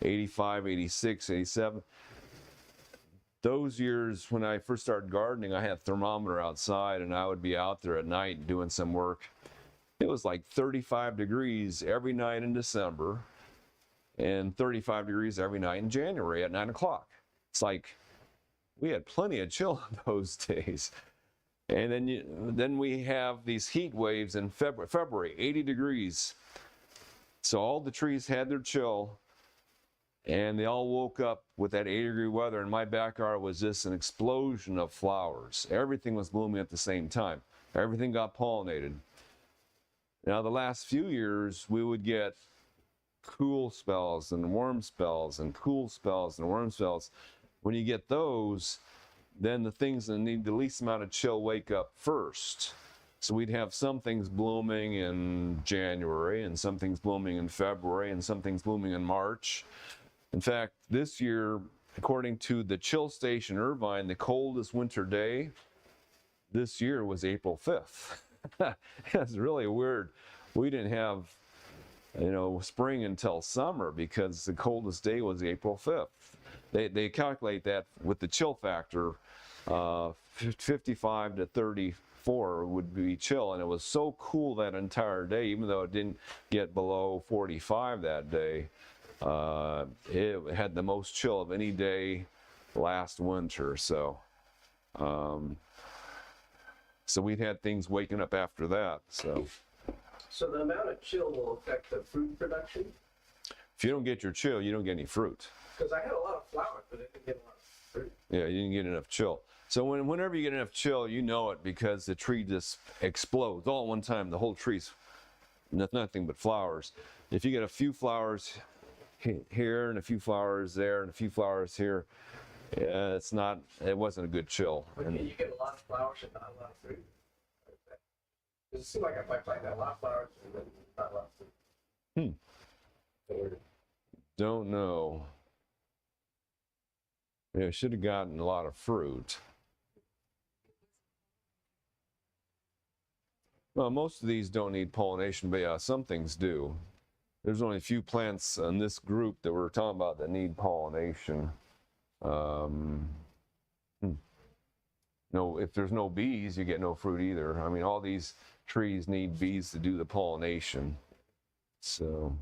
85, 86, 87. Those years when I first started gardening, I had a thermometer outside, and I would be out there at night doing some work. It was like 35 degrees every night in December and 35 degrees every night in January at 9 o'clock. It's like we had plenty of chill in those days. And then we have these heat waves in February, 80 degrees. So all the trees had their chill, and they all woke up with that 80-degree weather, and my backyard was just an explosion of flowers. Everything was blooming at the same time. Everything got pollinated. Now, the last few years, we would get cool spells and warm spells and cool spells and warm spells. When you get those, then the things that need the least amount of chill wake up first. So we'd have some things blooming in January, and some things blooming in February, and some things blooming in March. In fact, this year, according to the Chill Station Irvine, the coldest winter day this year was April 5th. It's really weird. We didn't have, spring until summer because the coldest day was April 5th. They calculate that with the chill factor, 55 to 34 would be chill, and it was so cool that entire day, even though it didn't get below 45 that day. It had the most chill of any day last winter, so we've had things waking up after that. So the amount of chill will affect the fruit production? if you don't get your chill, you don't get any fruit. Because I had a lot of flowers, but I didn't get a lot of fruit. Yeah, you didn't get enough chill. So whenever you get enough chill, you know it because the tree just explodes all at one time. The whole tree's nothing but flowers. If you get a few flowers here and a few flowers there and a few flowers here, it wasn't a good chill. Okay, you get a lot of flowers and not a lot of fruit. Does it seem like I might a lot of flowers and then not a lot of fruit? Or, Don't know. Yeah, should have gotten a lot of fruit. Well, most of these don't need pollination, but yeah, some things do. There's only a few plants in this group that we're talking about that need pollination. No, if there's no bees, you get no fruit either. I mean, all these trees need bees to do the pollination. So.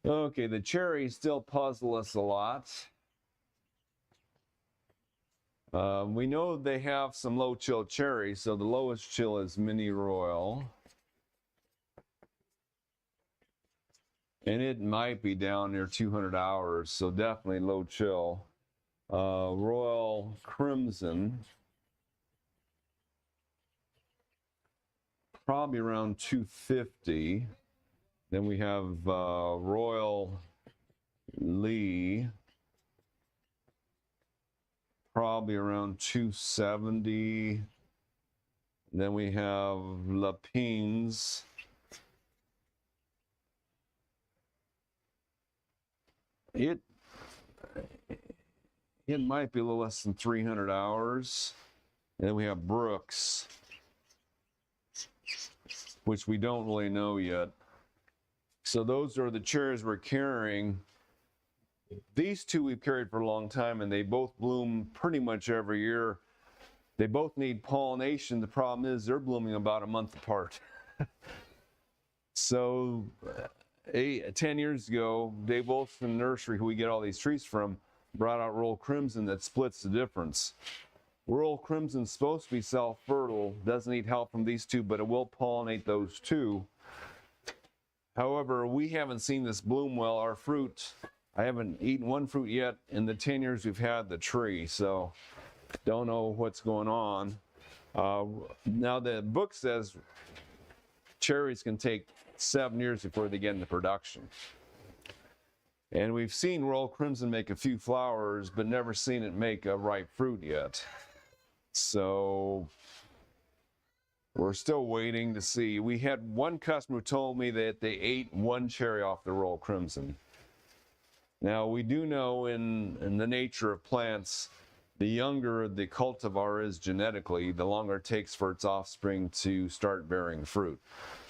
Okay, the cherries still puzzle us a lot. We know they have some low chill cherries, so the lowest chill is Mini Royal. And it might be down near 200 hours, so definitely low chill. Royal Crimson, probably around 250. Then we have Royal Lee, probably around 270. Then we have Lapines. It might be a little less than 300 hours. And then we have Brooks, which we don't really know yet. So those are the cherries we're carrying. These two we've carried for a long time, and they both bloom pretty much every year. They both need pollination. The problem is they're blooming about a month apart. So 10 years ago, Dave Wolfson Nursery, who we get all these trees from, brought out Royal Crimson that splits the difference. Royal Crimson's supposed to be self-fertile, doesn't need help from these two, but it will pollinate those two. However, we haven't seen this bloom well. Our fruit, I haven't eaten one fruit yet in the 10 years we've had the tree, so don't know what's going on. Now the book says cherries can take 7 years before they get into production. And we've seen Royal Crimson make a few flowers, but never seen it make a ripe fruit yet. So we're still waiting to see. We had one customer who told me that they ate one cherry off the Royal Crimson. Now we do know in the nature of plants, the younger the cultivar is genetically, the longer it takes for its offspring to start bearing fruit.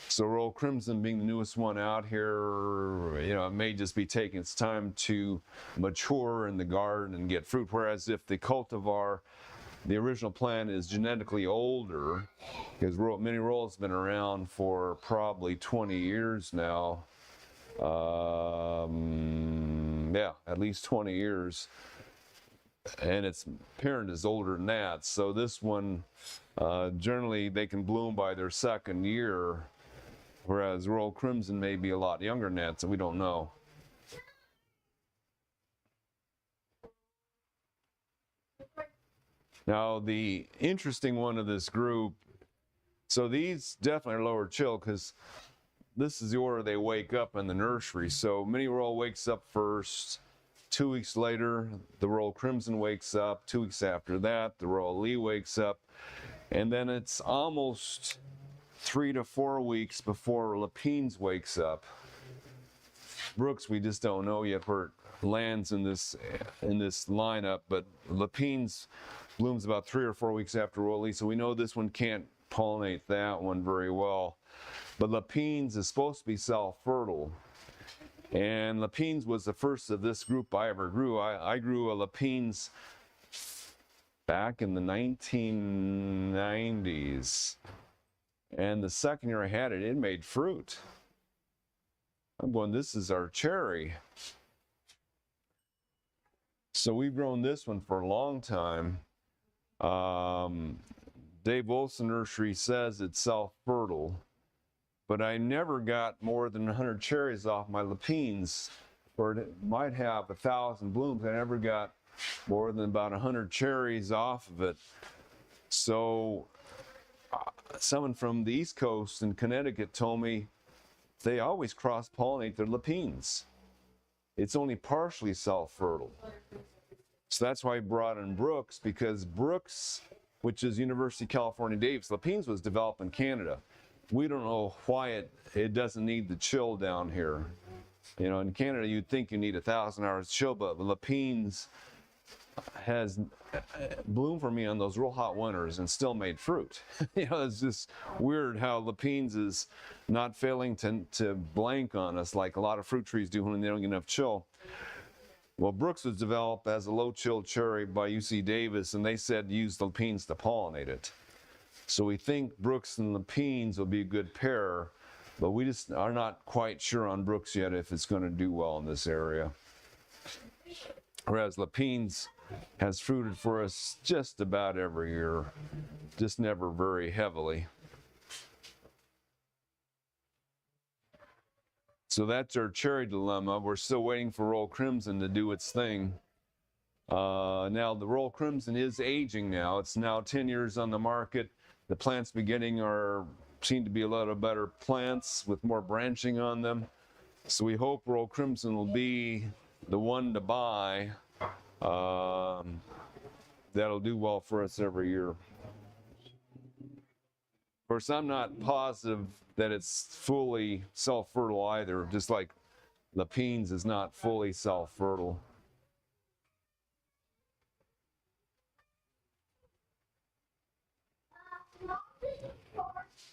So Royal Crimson being the newest one out here, it may just be taking its time to mature in the garden and get fruit. Whereas if the cultivar, the original plant, is genetically older, because Mini Royal has been around for probably 20 years now. Yeah, at least 20 years. And its parent is older than that. So this one, generally they can bloom by their second year, whereas Royal Crimson may be a lot younger than that, so we don't know. Now, the interesting one of this group, so these definitely are lower chill because this is the order they wake up in the nursery. So Mini Royal wakes up first. 2 weeks later, the Royal Crimson wakes up. 2 weeks after that, the Royal Lee wakes up. And then it's almost 3 to 4 weeks before Lapines wakes up. Brooks, we just don't know yet where it lands in this lineup, but Lapines blooms about 3 or 4 weeks after Rollie, so we know this one can't pollinate that one very well. But Lapines is supposed to be self-fertile. And Lapines was the first of this group I ever grew. I grew a Lapines back in the 1990s. And the second year I had it, it made fruit. I'm going, this is our cherry. So we've grown this one for a long time. Dave Olson Nursery says it's self-fertile, but I never got more than 100 cherries off my Lapines, or it might have 1,000 blooms. I never got more than about 100 cherries off of it. So someone from the East Coast in Connecticut told me they always cross-pollinate their Lapines. It's only partially self-fertile. So that's why I brought in Brooks, because Brooks, which is University of California, Davis, Lapines was developed in Canada. We don't know why it doesn't need the chill down here. You know, in Canada, you'd think you need 1,000 hours chill, but Lapines has bloomed for me on those real hot winters and still made fruit. You know, it's just weird how Lapines is not failing to blank on us like a lot of fruit trees do when they don't get enough chill. Well, Brooks was developed as a low chill cherry by UC Davis, and they said use Lapines to pollinate it. So we think Brooks and Lapines will be a good pair, but we just are not quite sure on Brooks yet if it's going to do well in this area. Whereas Lapines has fruited for us just about every year, just never very heavily. So that's our cherry dilemma. We're still waiting for Royal Crimson to do its thing. Now the Royal Crimson is aging now. It's now 10 years on the market. The plants beginning seem to be a lot of better plants with more branching on them. So we hope Royal Crimson will be the one to buy. That'll do well for us every year. Of course, I'm not positive that it's fully self-fertile either, just like Lapines is not fully self-fertile.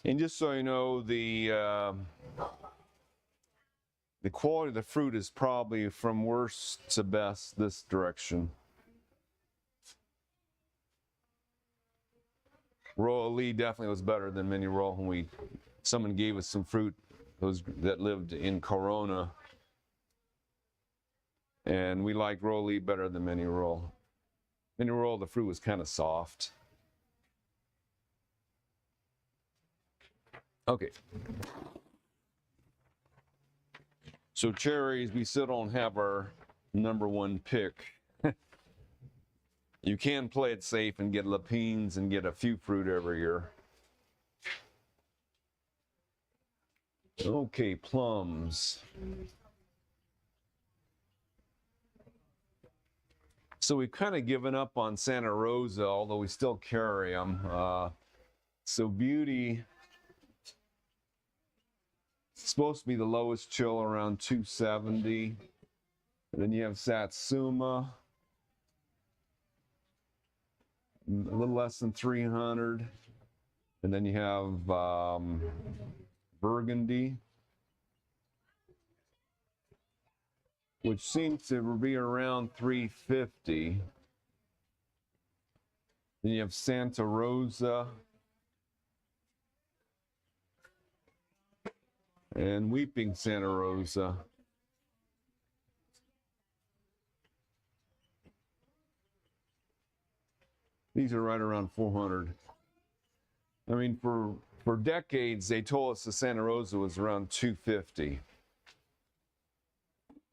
And just so you know, the quality of the fruit is probably from worst to best this direction. Royal Lee definitely was better than Mini Royal when someone gave us some fruit that lived in Corona. And we like Royal Lee better than Mini Royal. Mini Royal, the fruit was kind of soft. Okay. So cherries, we still don't have our number one pick. You can play it safe and get Lapines and get a few fruit every year. Okay, plums. So we've kind of given up on Santa Rosa, although we still carry them. So Beauty, it's supposed to be the lowest chill, around 270. And then you have Satsuma, a little less than 300. And then you have Burgundy, which seems to be around 350. Then you have Santa Rosa and Weeping Santa Rosa. These are right around 400. I mean, for decades, they told us the Santa Rosa was around 250.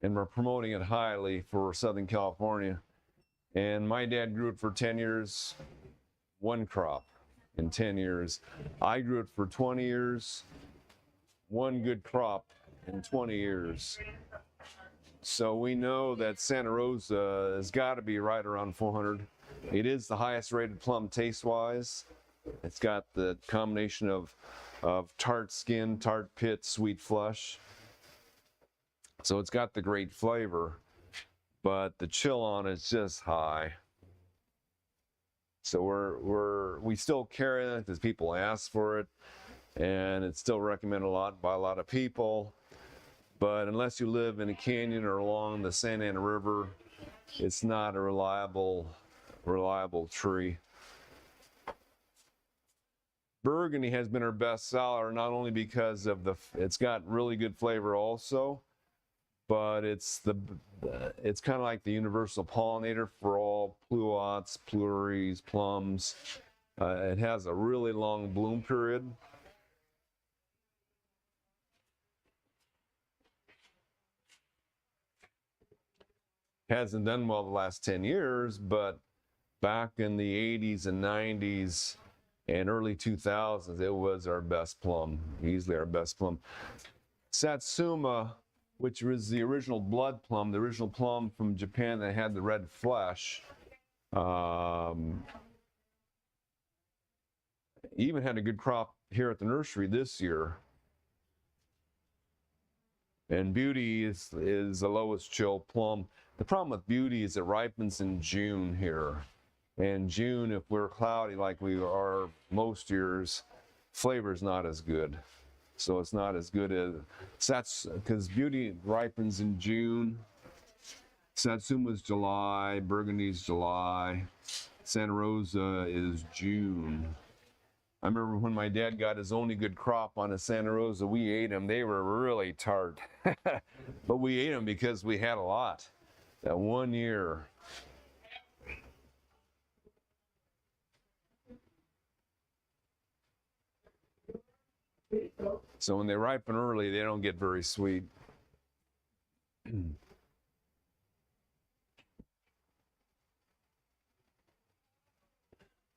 And we're promoting it highly for Southern California. And my dad grew it for 10 years, one crop in 10 years. I grew it for 20 years, one good crop in 20 years. So we know that Santa Rosa has got to be right around 400. It is the highest rated plum taste-wise. It's got the combination of of tart skin, tart pit, sweet flush. So it's got the great flavor, but the chill on it's just high. So we still carry it because people ask for it, and it's still recommended a lot by a lot of people. But unless you live in a canyon or along the Santa Ana River, it's not a reliable tree. Burgundy has been our best seller, not only because of it's got really good flavor also, but it's kind of like the universal pollinator for all pluots, pleuries, plums. It has a really long bloom period. Hasn't done well the last 10 years, but back in the 80s and 90s and early 2000s, it was our best plum, easily our best plum. Satsuma, which was the original blood plum, the original plum from Japan that had the red flesh, even had a good crop here at the nursery this year. And Beauty is the lowest chill plum. The problem with Beauty is it ripens in June here. And June, if we're cloudy like we are most years, flavor's not as good. So it's not as good as because Beauty ripens in June. Satsuma's July, Burgundy's July, Santa Rosa is June. I remember when my dad got his only good crop on a Santa Rosa, we ate them. They were really tart. But we ate them because we had a lot that one year. So when they ripen early, they don't get very sweet.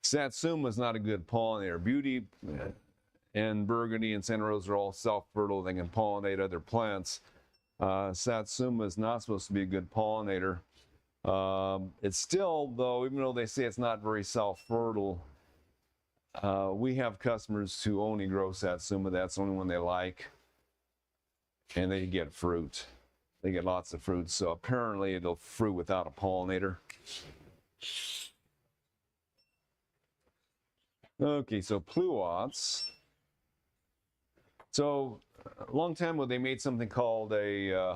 Satsuma is not a good pollinator. Beauty and Burgundy and Santa Rosa are all self-fertile. They can pollinate other plants. Satsuma is not supposed to be a good pollinator. It's still, though, even though they say it's not very self-fertile, we have customers who only grow Satsuma. That's the only one they like. And they get fruit. They get lots of fruit. So apparently it'll fruit without a pollinator. Okay, so pluots. So a long time ago, they made something called again,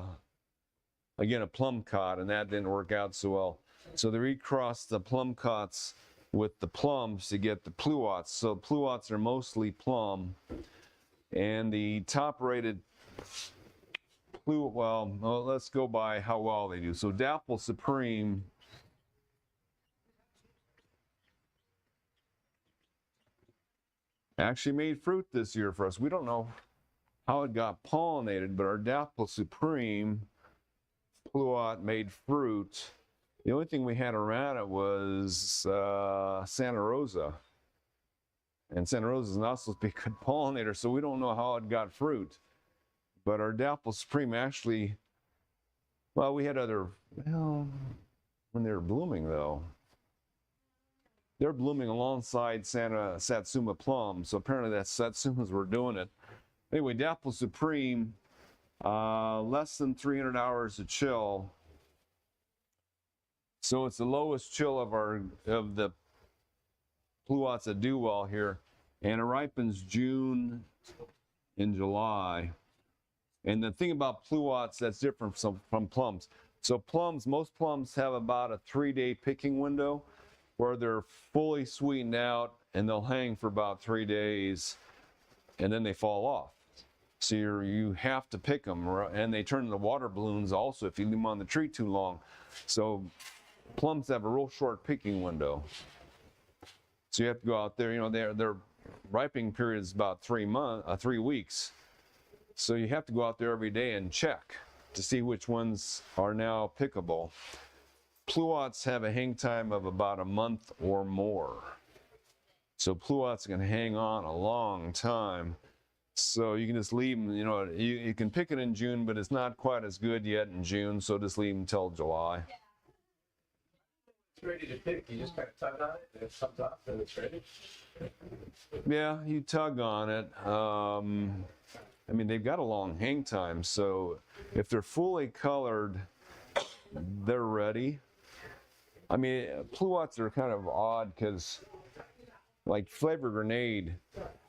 a plum cod, and that didn't work out so well. So they recrossed the plum cots with the plums to get the pluots. So pluots are mostly plum, and the top-rated well, let's go by how well they do. So Dapple Supreme actually made fruit this year for us. We don't know how it got pollinated, but our Dapple Supreme pluot made fruit. The only thing we had around it was Santa Rosa. And Santa Rosa is not supposed to be a good pollinator, so we don't know how it got fruit. But our Dapple Supreme actually, well, we had other, well, when they were blooming though. They're blooming alongside Satsuma plum, so apparently that Satsumas were doing it. Anyway, Dapple Supreme, less than 300 hours of chill. So it's the lowest chill of the pluots that do well here, and it ripens June and July. And the thing about pluots that's different from plums. So plums, most plums have about a 3-day picking window where they're fully sweetened out and they'll hang for about 3 days and then they fall off. So you have to pick them, and they turn into water balloons also if you leave them on the tree too long. So plums have a real short picking window. So you have to go out there, you know, their ripening period is about 3 weeks. So you have to go out there every day and check to see which ones are now pickable. Pluots have a hang time of about a month or more. So pluots can hang on a long time. So you can just leave them, you know, you can pick it in June, but it's not quite as good yet in June, so just leave them until July. it's ready to pick, you just kind of tug on it, and it comes off, and it's ready. Yeah, you tug on it. I mean, they've got a long hang time, so if they're fully colored, they're ready. I mean, pluots are kind of odd because, like, flavor grenade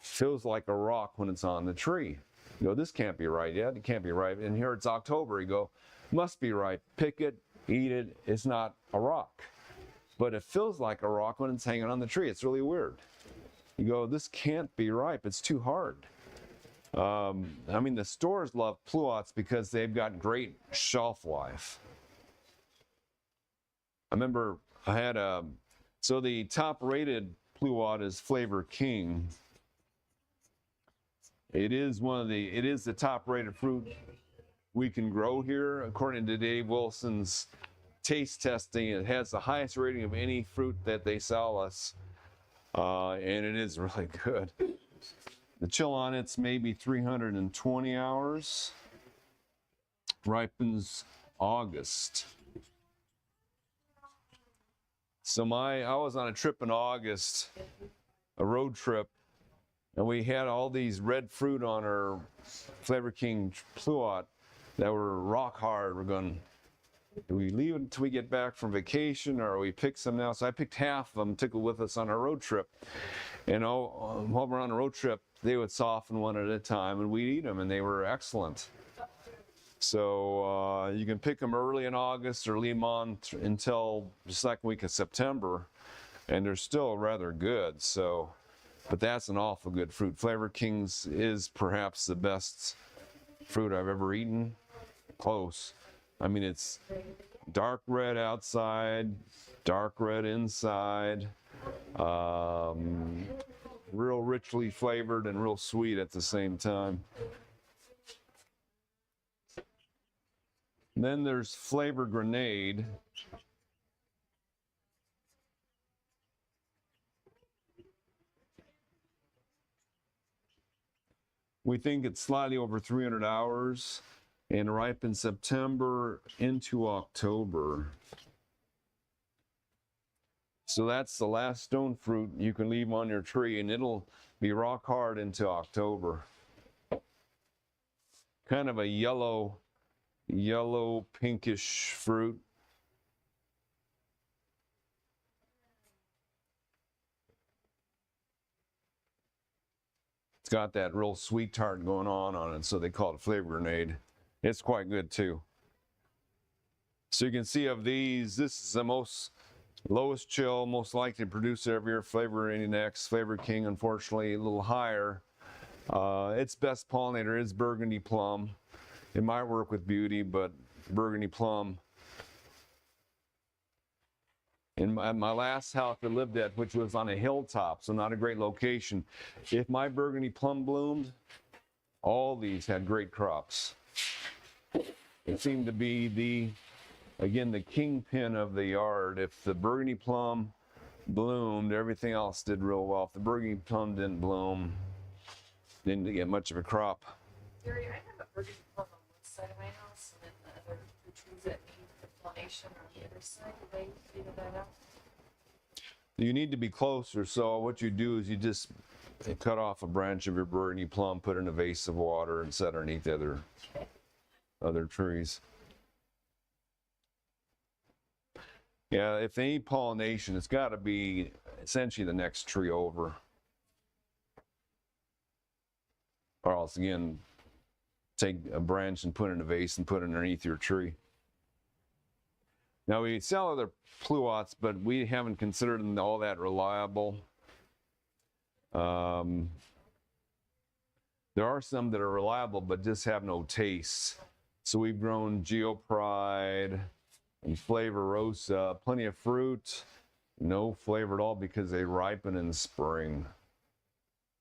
feels like a rock when it's on the tree. You go, this can't be right yet. It can't be right. And here it's October. You go, must be right. Pick it, eat it. It's not a rock. But it feels like a rock when it's hanging on the tree. It's really weird. You go, this can't be ripe. It's too hard. I mean, the stores love pluots because they've got great shelf life. I remember I had so the top rated pluot is Flavor King. It is the top rated fruit we can grow here. According to Dave Wilson's taste testing, it has the highest rating of any fruit that they sell us. And it is really good. The chill on it's maybe 320 hours. Ripens August. So I was on a trip in August, a road trip, and we had all these red fruit on our Flavor King pluot that were rock hard. We're going, do we leave it until we get back from vacation, or we pick some now? So I picked half of them, took it with us on our road trip. And while we're on a road trip, they would soften one at a time, and we'd eat them, and they were excellent. So you can pick them early in August or leave them on until the second week of September, and they're still rather good. So, but that's an awful good fruit. Flavor King's is perhaps the best fruit I've ever eaten. Close. I mean, it's dark red outside, dark red inside, real richly flavored and real sweet at the same time. Then there's Flavor Grenade. We think it's slightly over 300 hours and ripe in September into October. So that's the last stone fruit you can leave on your tree, and it'll be rock hard into October. Kind of a yellow pinkish fruit. It's got that real sweet tart going on it, so they call it Flavor Grenade. It's quite good too. So you can see of these, this is the lowest chill, most likely to produce every year. Flavor Index, Flavor King, unfortunately, a little higher. Its best pollinator is Burgundy Plum. It might work with Beauty, but Burgundy Plum. In my last house I lived at, which was on a hilltop, so not a great location, if my Burgundy Plum bloomed, all these had great crops. It seemed to be the kingpin of the yard. If the Burgundy Plum bloomed, everything else did real well. If the Burgundy Plum didn't bloom, didn't get much of a crop. Gary, I have a Burgundy Plum on one side of my house, and then the other trees that need inflammation on the other side. Do they figure that out? You need to be closer, so what you do is you just cut off a branch of your Burgundy Plum, put it in a vase of water, and set underneath the other trees. Yeah, if they need pollination, it's got to be essentially the next tree over. Or else, again, take a branch and put it in a vase and put it underneath your tree. Now, we sell other pluots, but we haven't considered them all that reliable. There are some that are reliable, but just have no taste. So we've grown Geopride and Flavor Rosa, plenty of fruit, no flavor at all because they ripen in spring.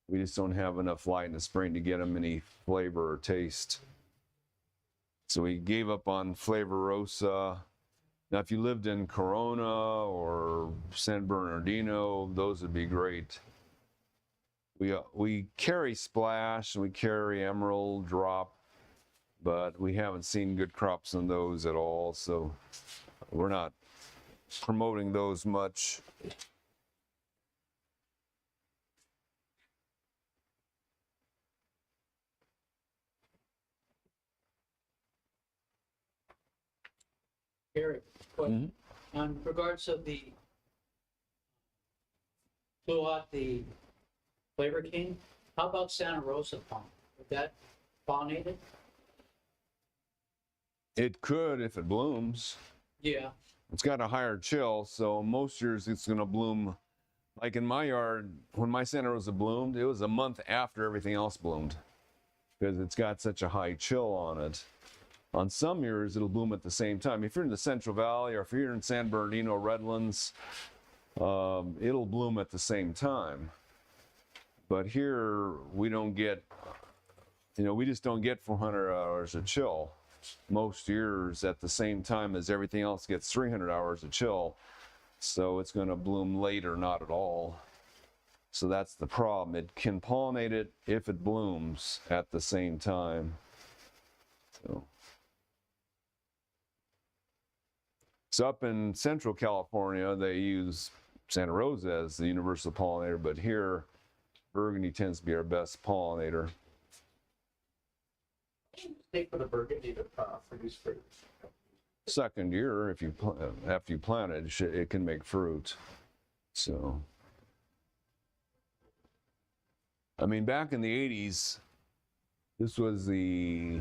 We just don't have enough light in the spring to get them any flavor or taste. So we gave up on Flavor Rosa. Now, if you lived in Corona or San Bernardino, those would be great. We carry Splash and we carry Emerald Drop, but we haven't seen good crops on those at all, so we're not promoting those much. Gary, question. On regards of the blew out the Flavor King, how about Santa Rosa palm? Would that pollinate it? It could if it blooms. Yeah. It's got a higher chill, so most years it's going to bloom. Like in my yard, when my Santa Rosa bloomed, it was a month after everything else bloomed because it's got such a high chill on it. On some years, it'll bloom at the same time. If you're in the Central Valley or if you're in San Bernardino, Redlands, it'll bloom at the same time. But here, we don't get, we just don't get 400 hours of chill. Most years at the same time as everything else gets 300 hours of chill. So it's going to bloom later, not at all. So that's the problem. It can pollinate it if it blooms at the same time. So up in Central California, they use Santa Rosa as the universal pollinator, but here, Burgundy tends to be our best pollinator. Take for the Burgundy to produce fruit. Second year, if you after you plant it, it can make fruit. So, I mean, back in the 80s, this was the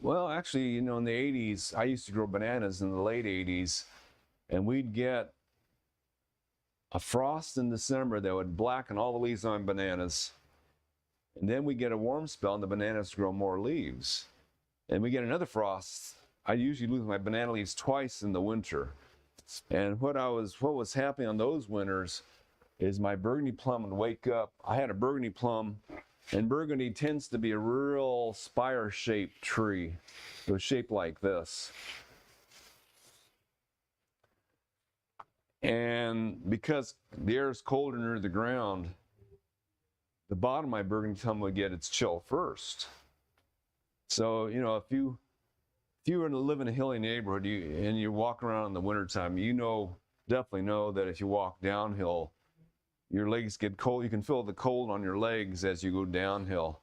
well, actually, in the 80s, I used to grow bananas in the late 80s, and we'd get a frost in December that would blacken all the leaves on bananas. And then we get a warm spell and the bananas grow more leaves. And we get another frost. I usually lose my banana leaves twice in the winter. And what was happening on those winters is my Burgundy plum would wake up. I had a Burgundy plum, and Burgundy tends to be a real spire-shaped tree. It was shaped like this. And because the air is colder near the ground, the bottom of my Burgundy plum would get its chill first. So, if you live in a hilly neighborhood and you walk around in the wintertime, definitely know that if you walk downhill, your legs get cold. You can feel the cold on your legs as you go downhill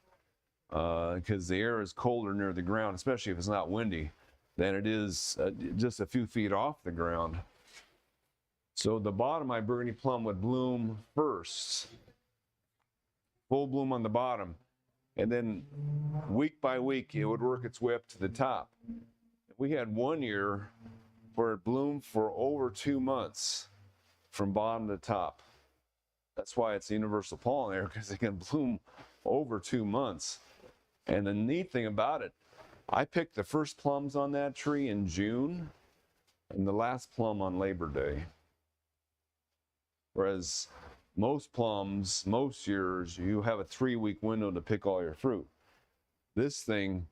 because the air is colder near the ground, especially if it's not windy, than it is just a few feet off the ground. So the bottom of my Burgundy plum would bloom first, full bloom on the bottom, and then week by week it would work its way up to the top. We had one year where it bloomed for over 2 months from bottom to top. That's why it's a universal pollinator, because it can bloom over 2 months. And the neat thing about it, I picked the first plums on that tree in June and the last plum on Labor Day. Whereas most plums, most years, you have a 3-week window to pick all your fruit. This thing,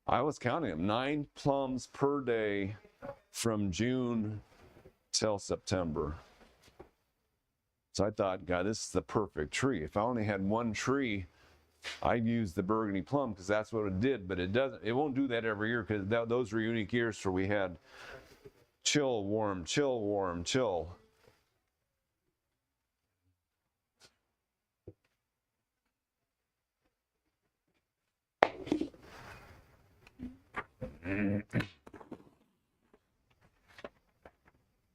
I was counting them, 9 plums per day from June till September. So I thought, God, this is the perfect tree. If I only had one tree, I'd use the Burgundy plum because that's what it did. But it won't do that every year because those were unique years where we had chill, warm, chill, warm, chill.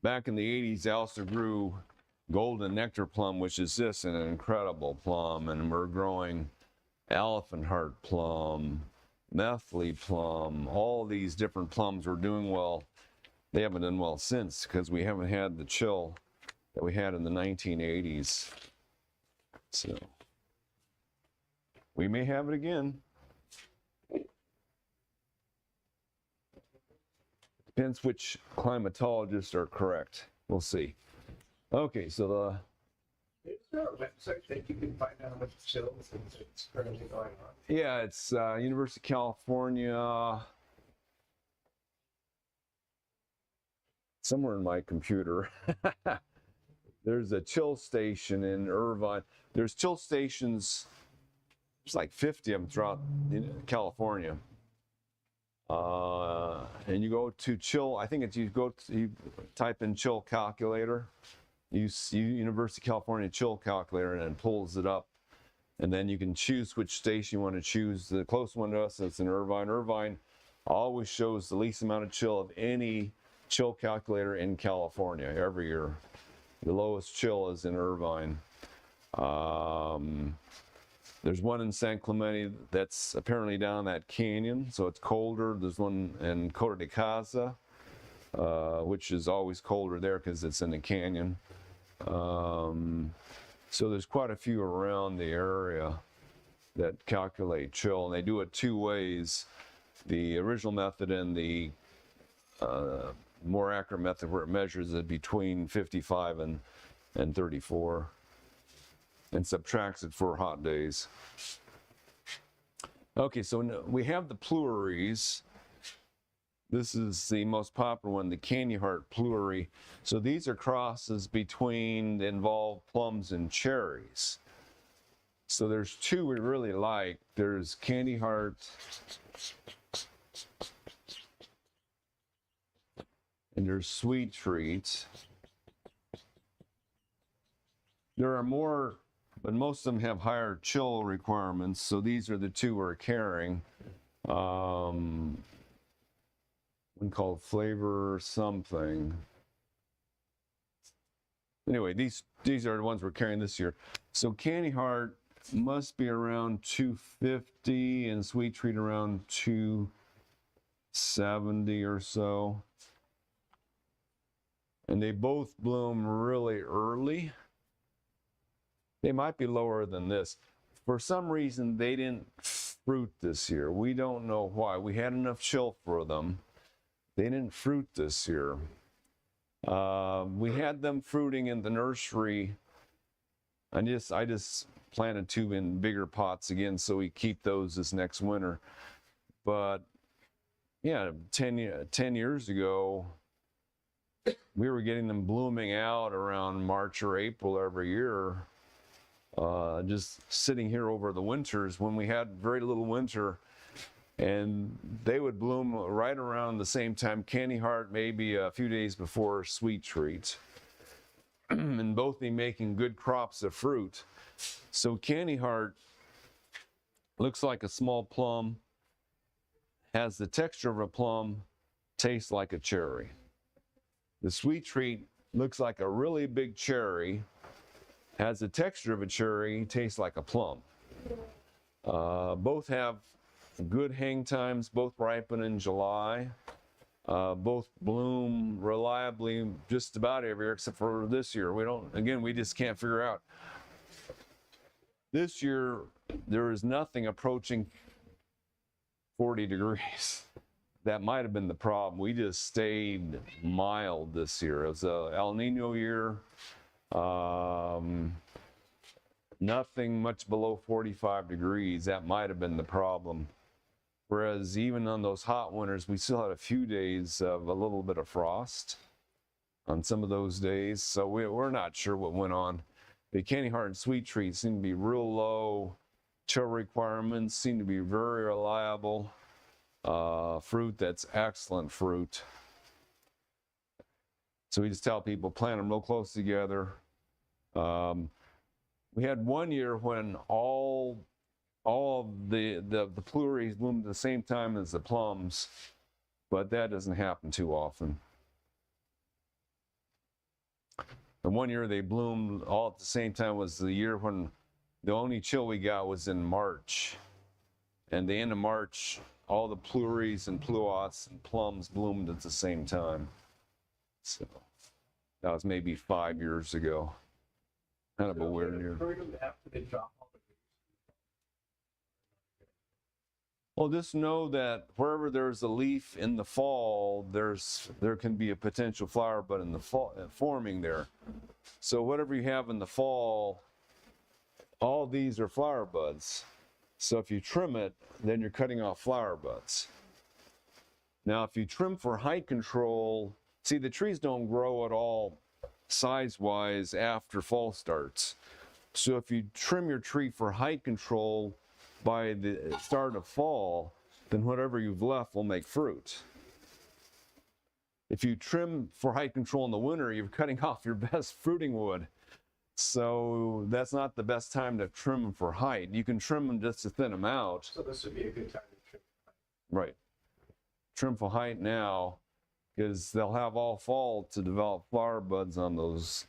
Back in the 80s, I also grew golden nectar plum, which is just an incredible plum, and we're growing elephant heart plum, methley plum, all these different plums are doing well. They haven't done well since because we haven't had the chill that we had in the 1980s. So we may have it again. Depends which climatologists are correct. We'll see. Okay, so Is there a website that you can find out what chills that's currently going on? yeah, it's University of California. Somewhere in my computer. There's a chill station in Irvine. There's chill stations, there's like 50 of them throughout California. and you go to chill. I think it's you type in chill calculator. You see University of California chill calculator, and it pulls it up. And then you can choose which station you want to choose. The closest one to us is in Irvine. Irvine always shows the least amount of chill of any chill calculator in California every year. The lowest chill is in Irvine. There's one in San Clemente that's apparently down that canyon, so it's colder. There's one in Costa de Casa, which is always colder there because it's in the canyon. So there's quite a few around the area that calculate chill, and they do it two ways. The original method and the more accurate method where it measures it between 55 and 34 and subtracts it for hot days. Okay, so we have the pleuries. This is the most popular one, the Candy Heart Pleury. So these are crosses between the involved plums and cherries. So there's two we really like. There's Candy Heart and there's Sweet Treat. There are more, but most of them have higher chill requirements. So these are the two we're carrying. One called Flavor Something. Anyway, these are the ones we're carrying this year. So Candy Heart must be around 250 and Sweet Treat around 270 or so. And they both bloom really early. They might be lower than this. For some reason, they didn't fruit this year. We don't know why. We had enough chill for them. They didn't fruit this year. We had them fruiting in the nursery. I just planted two in bigger pots again, so we keep those this next winter. But yeah, 10 years ago, we were getting them blooming out around March or April every year. Just sitting here over the winters when we had very little winter, and they would bloom right around the same time. Candy Heart maybe a few days before Sweet Treat, and both be making good crops of fruit. So Candy Heart looks like a small plum, has the texture of a plum, tastes like a cherry. The Sweet Treat looks like a really big cherry, has the texture of a cherry, tastes like a plum. Both have good hang times, both ripen in July. Both bloom reliably just about every year except for this year. We just can't figure out. This year, there is nothing approaching 40 degrees. That might have been the problem. We just stayed mild this year. It was a El Nino year. Nothing much below 45 degrees. That might have been the problem. Whereas even on those hot winters, we still had a few days of a little bit of frost on some of those days. So we're not sure what went on. The Candy Heart and Sweet Treat seem to be real low. Chill requirements seem to be very reliable. Fruit that's excellent fruit. So we just tell people plant them real close together. We had one year when all of the pleuries bloomed at the same time as the plums, but that doesn't happen too often. And one year they bloomed all at the same time was the year when the only chill we got was in March. And the end of March, all the pleuries and pluots and plums bloomed at the same time. So that was maybe 5 years ago. Kind of a weird year. After they drop all the Well, just know that wherever there's a leaf in the fall, there can be a potential flower bud in the fall forming there. So whatever you have in the fall, all these are flower buds. So if you trim it, then you're cutting off flower buds. Now, if you trim for height control, see, the trees don't grow at all size-wise after fall starts. So if you trim your tree for height control by the start of fall, then whatever you've left will make fruit. if you trim for height control in the winter, you're cutting off your best fruiting wood. So that's not the best time to trim them for height. You can trim them just to thin them out. So this would be a good time to trim. Right. Trim for height now, because they'll have all fall to develop flower buds on those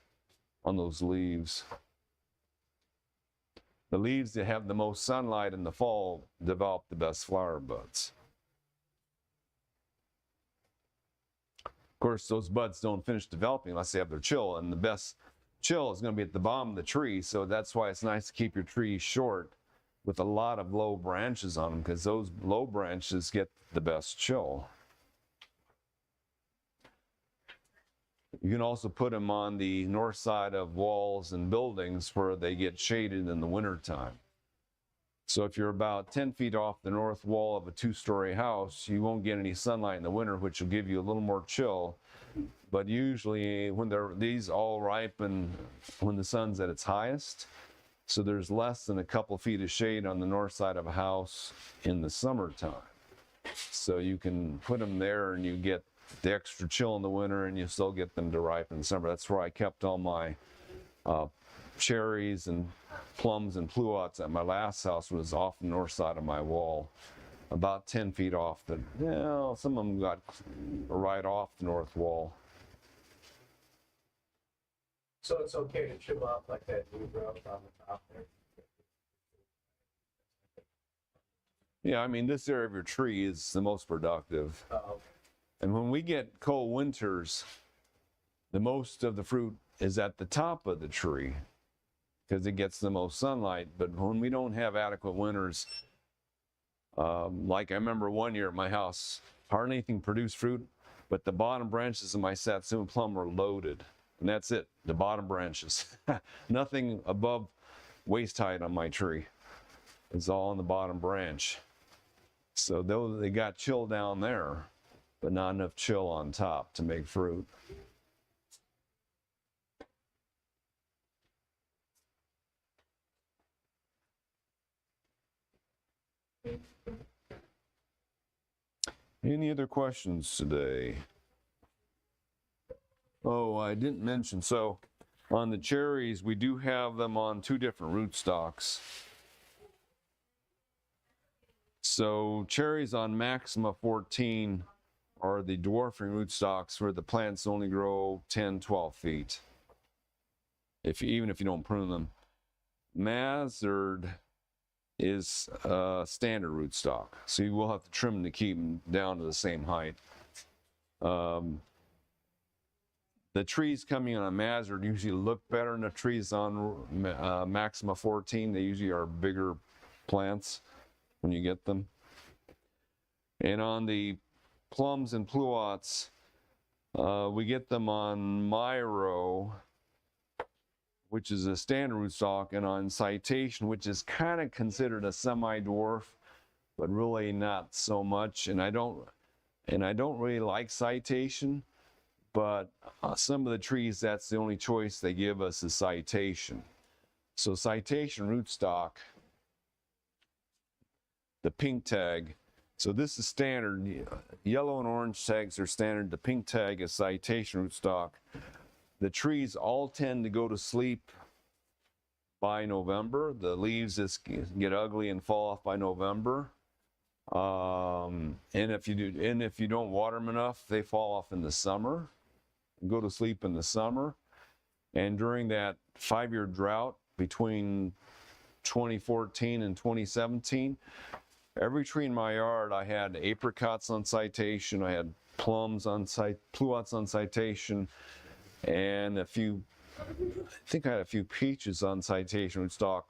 leaves. The leaves that have the most sunlight in the fall develop the best flower buds. Of course, those buds don't finish developing unless they have their chill, and the best chill is going to be at the bottom of the tree, so that's why it's nice to keep your tree short with a lot of low branches on them, because those low branches get the best chill. You can also put them on the north side of walls and buildings where they get shaded in the wintertime. So if you're about 10 feet off the north wall of a 2-story house, you won't get any sunlight in the winter, which will give you a little more chill. But usually when these all ripen when the sun's at its highest, so there's less than a couple feet of shade on the north side of a house in the summertime. So you can put them there and you get the extra chill in the winter, and you still get them to ripen in the summer. That's where I kept all my cherries and plums and pluots at my last house. Was off the north side of my wall, about 10 feet off the, some of them got right off the north wall. So it's okay to trim off like that new growth on the top there? Yeah, I mean, this area of your tree is the most productive. Oh, okay. And when we get cold winters, the most of the fruit is at the top of the tree because it gets the most sunlight. But when we don't have adequate winters, like I remember one year at my house, hardly anything produced fruit, but the bottom branches of my Satsuma plum were loaded. And that's it, the bottom branches. Nothing above waist height on my tree. It's all on the bottom branch. So they got chill down there, but not enough chill on top to make fruit. Any other questions today? Oh, I didn't mention, so on the cherries, we do have them on 2 different rootstocks. So cherries on Maxima 14 are the dwarfing rootstocks where the plants only grow 10, 12 feet, even if you don't prune them. Mazard is a standard rootstock, so you will have to trim them to keep them down to the same height. The trees coming on a Mazard usually look better than the trees on Maxima 14. They usually are bigger plants when you get them. And on the plums and pluots, we get them on Myro, which is a standard rootstock, and on Citation, which is kind of considered a semi-dwarf, but really not so much. And I don't really like Citation, but some of the trees, that's the only choice they give us is Citation. So Citation rootstock, the pink tag, so this is standard. Yellow and orange tags are standard. The pink tag is Citation rootstock. The trees all tend to go to sleep by November. The leaves just get ugly and fall off by November. And if you don't water them enough, they fall off in the summer, go to sleep in the summer. And during that 5-year drought between 2014 and 2017, every tree in my yard, I had apricots on Citation, I had plums on pluots on Citation, and I think I had a few peaches on Citation rootstock.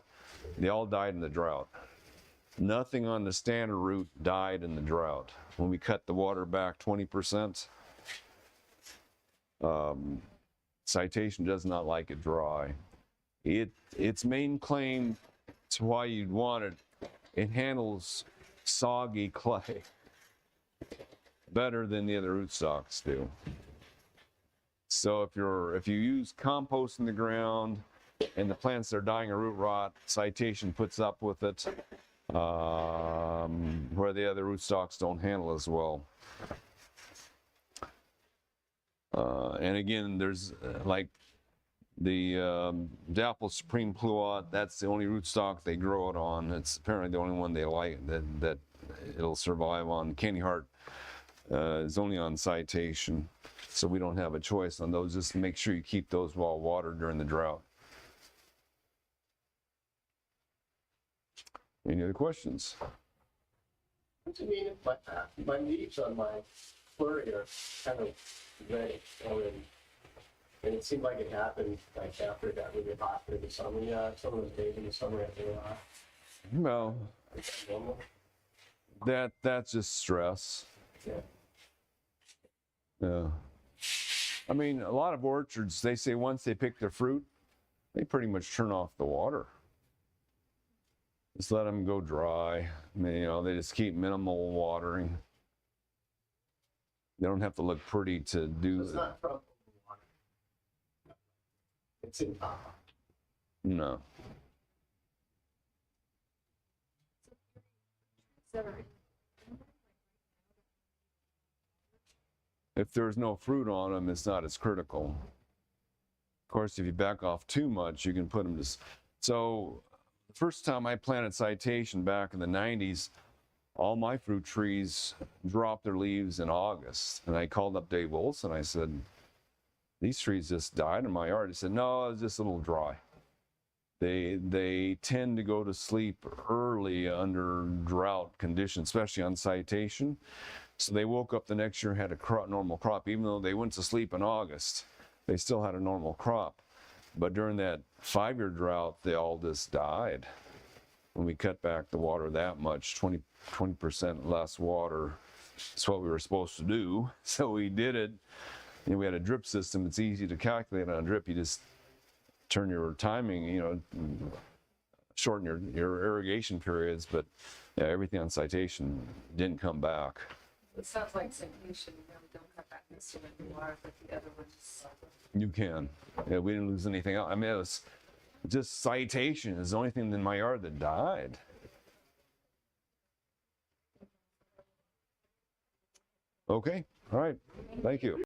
They all died in the drought. Nothing on the standard root died in the drought. When we cut the water back 20%, Citation does not like it dry. Its main claim to why you'd want it, it handles soggy clay better than the other rootstocks do. So if you use compost in the ground and the plants are dying of root rot, Citation puts up with it, where the other rootstocks don't handle as well. And again, there's like the Dapple Supreme Pluot, that's the only rootstock they grow it on. It's apparently the only one they like that it'll survive on. Candy Heart is only on citation, so we don't have a choice on those. Just make sure you keep those well watered during the drought. Any other questions? What do you mean if my leaves on my flurry are kind of ready already? And it seemed like it happened like after it got really hot in the summer. Yeah, some of those days in the summer after a lot. Well, Is that normal? that's just stress. Yeah. Yeah. I mean, a lot of orchards, they say once they pick their fruit, they pretty much turn off the water. Just let them go dry. I mean, you know, they just keep minimal watering. They don't have to look pretty to do It's not from water. It's in No. If there's no fruit on them, it's not as critical. Of course, if you back off too much, you can put them to... So, the first time I planted citation back in the 90s, all my fruit trees dropped their leaves in August. And I called up Dave Olson. I said, these trees just died in my yard. He said, no, it's just a little dry. They tend to go to sleep early under drought conditions, especially on citation. So they woke up the next year and had a normal crop. Even though they went to sleep in August, they still had a normal crop. But during that 5-year drought, they all just died. When we cut back the water that much, 20% less water is what we were supposed to do. So we did it. And we had a drip system. It's easy to calculate on a drip. You just turn your timing, you know, shorten your irrigation periods. But yeah, everything on citation didn't come back. It sounds like citation, you know, we don't cut back this one in the water, but the other ones. You can. Yeah, we didn't lose anything else. I mean, it was just citation is the only thing in my yard that died. Okay. All right. Thank you.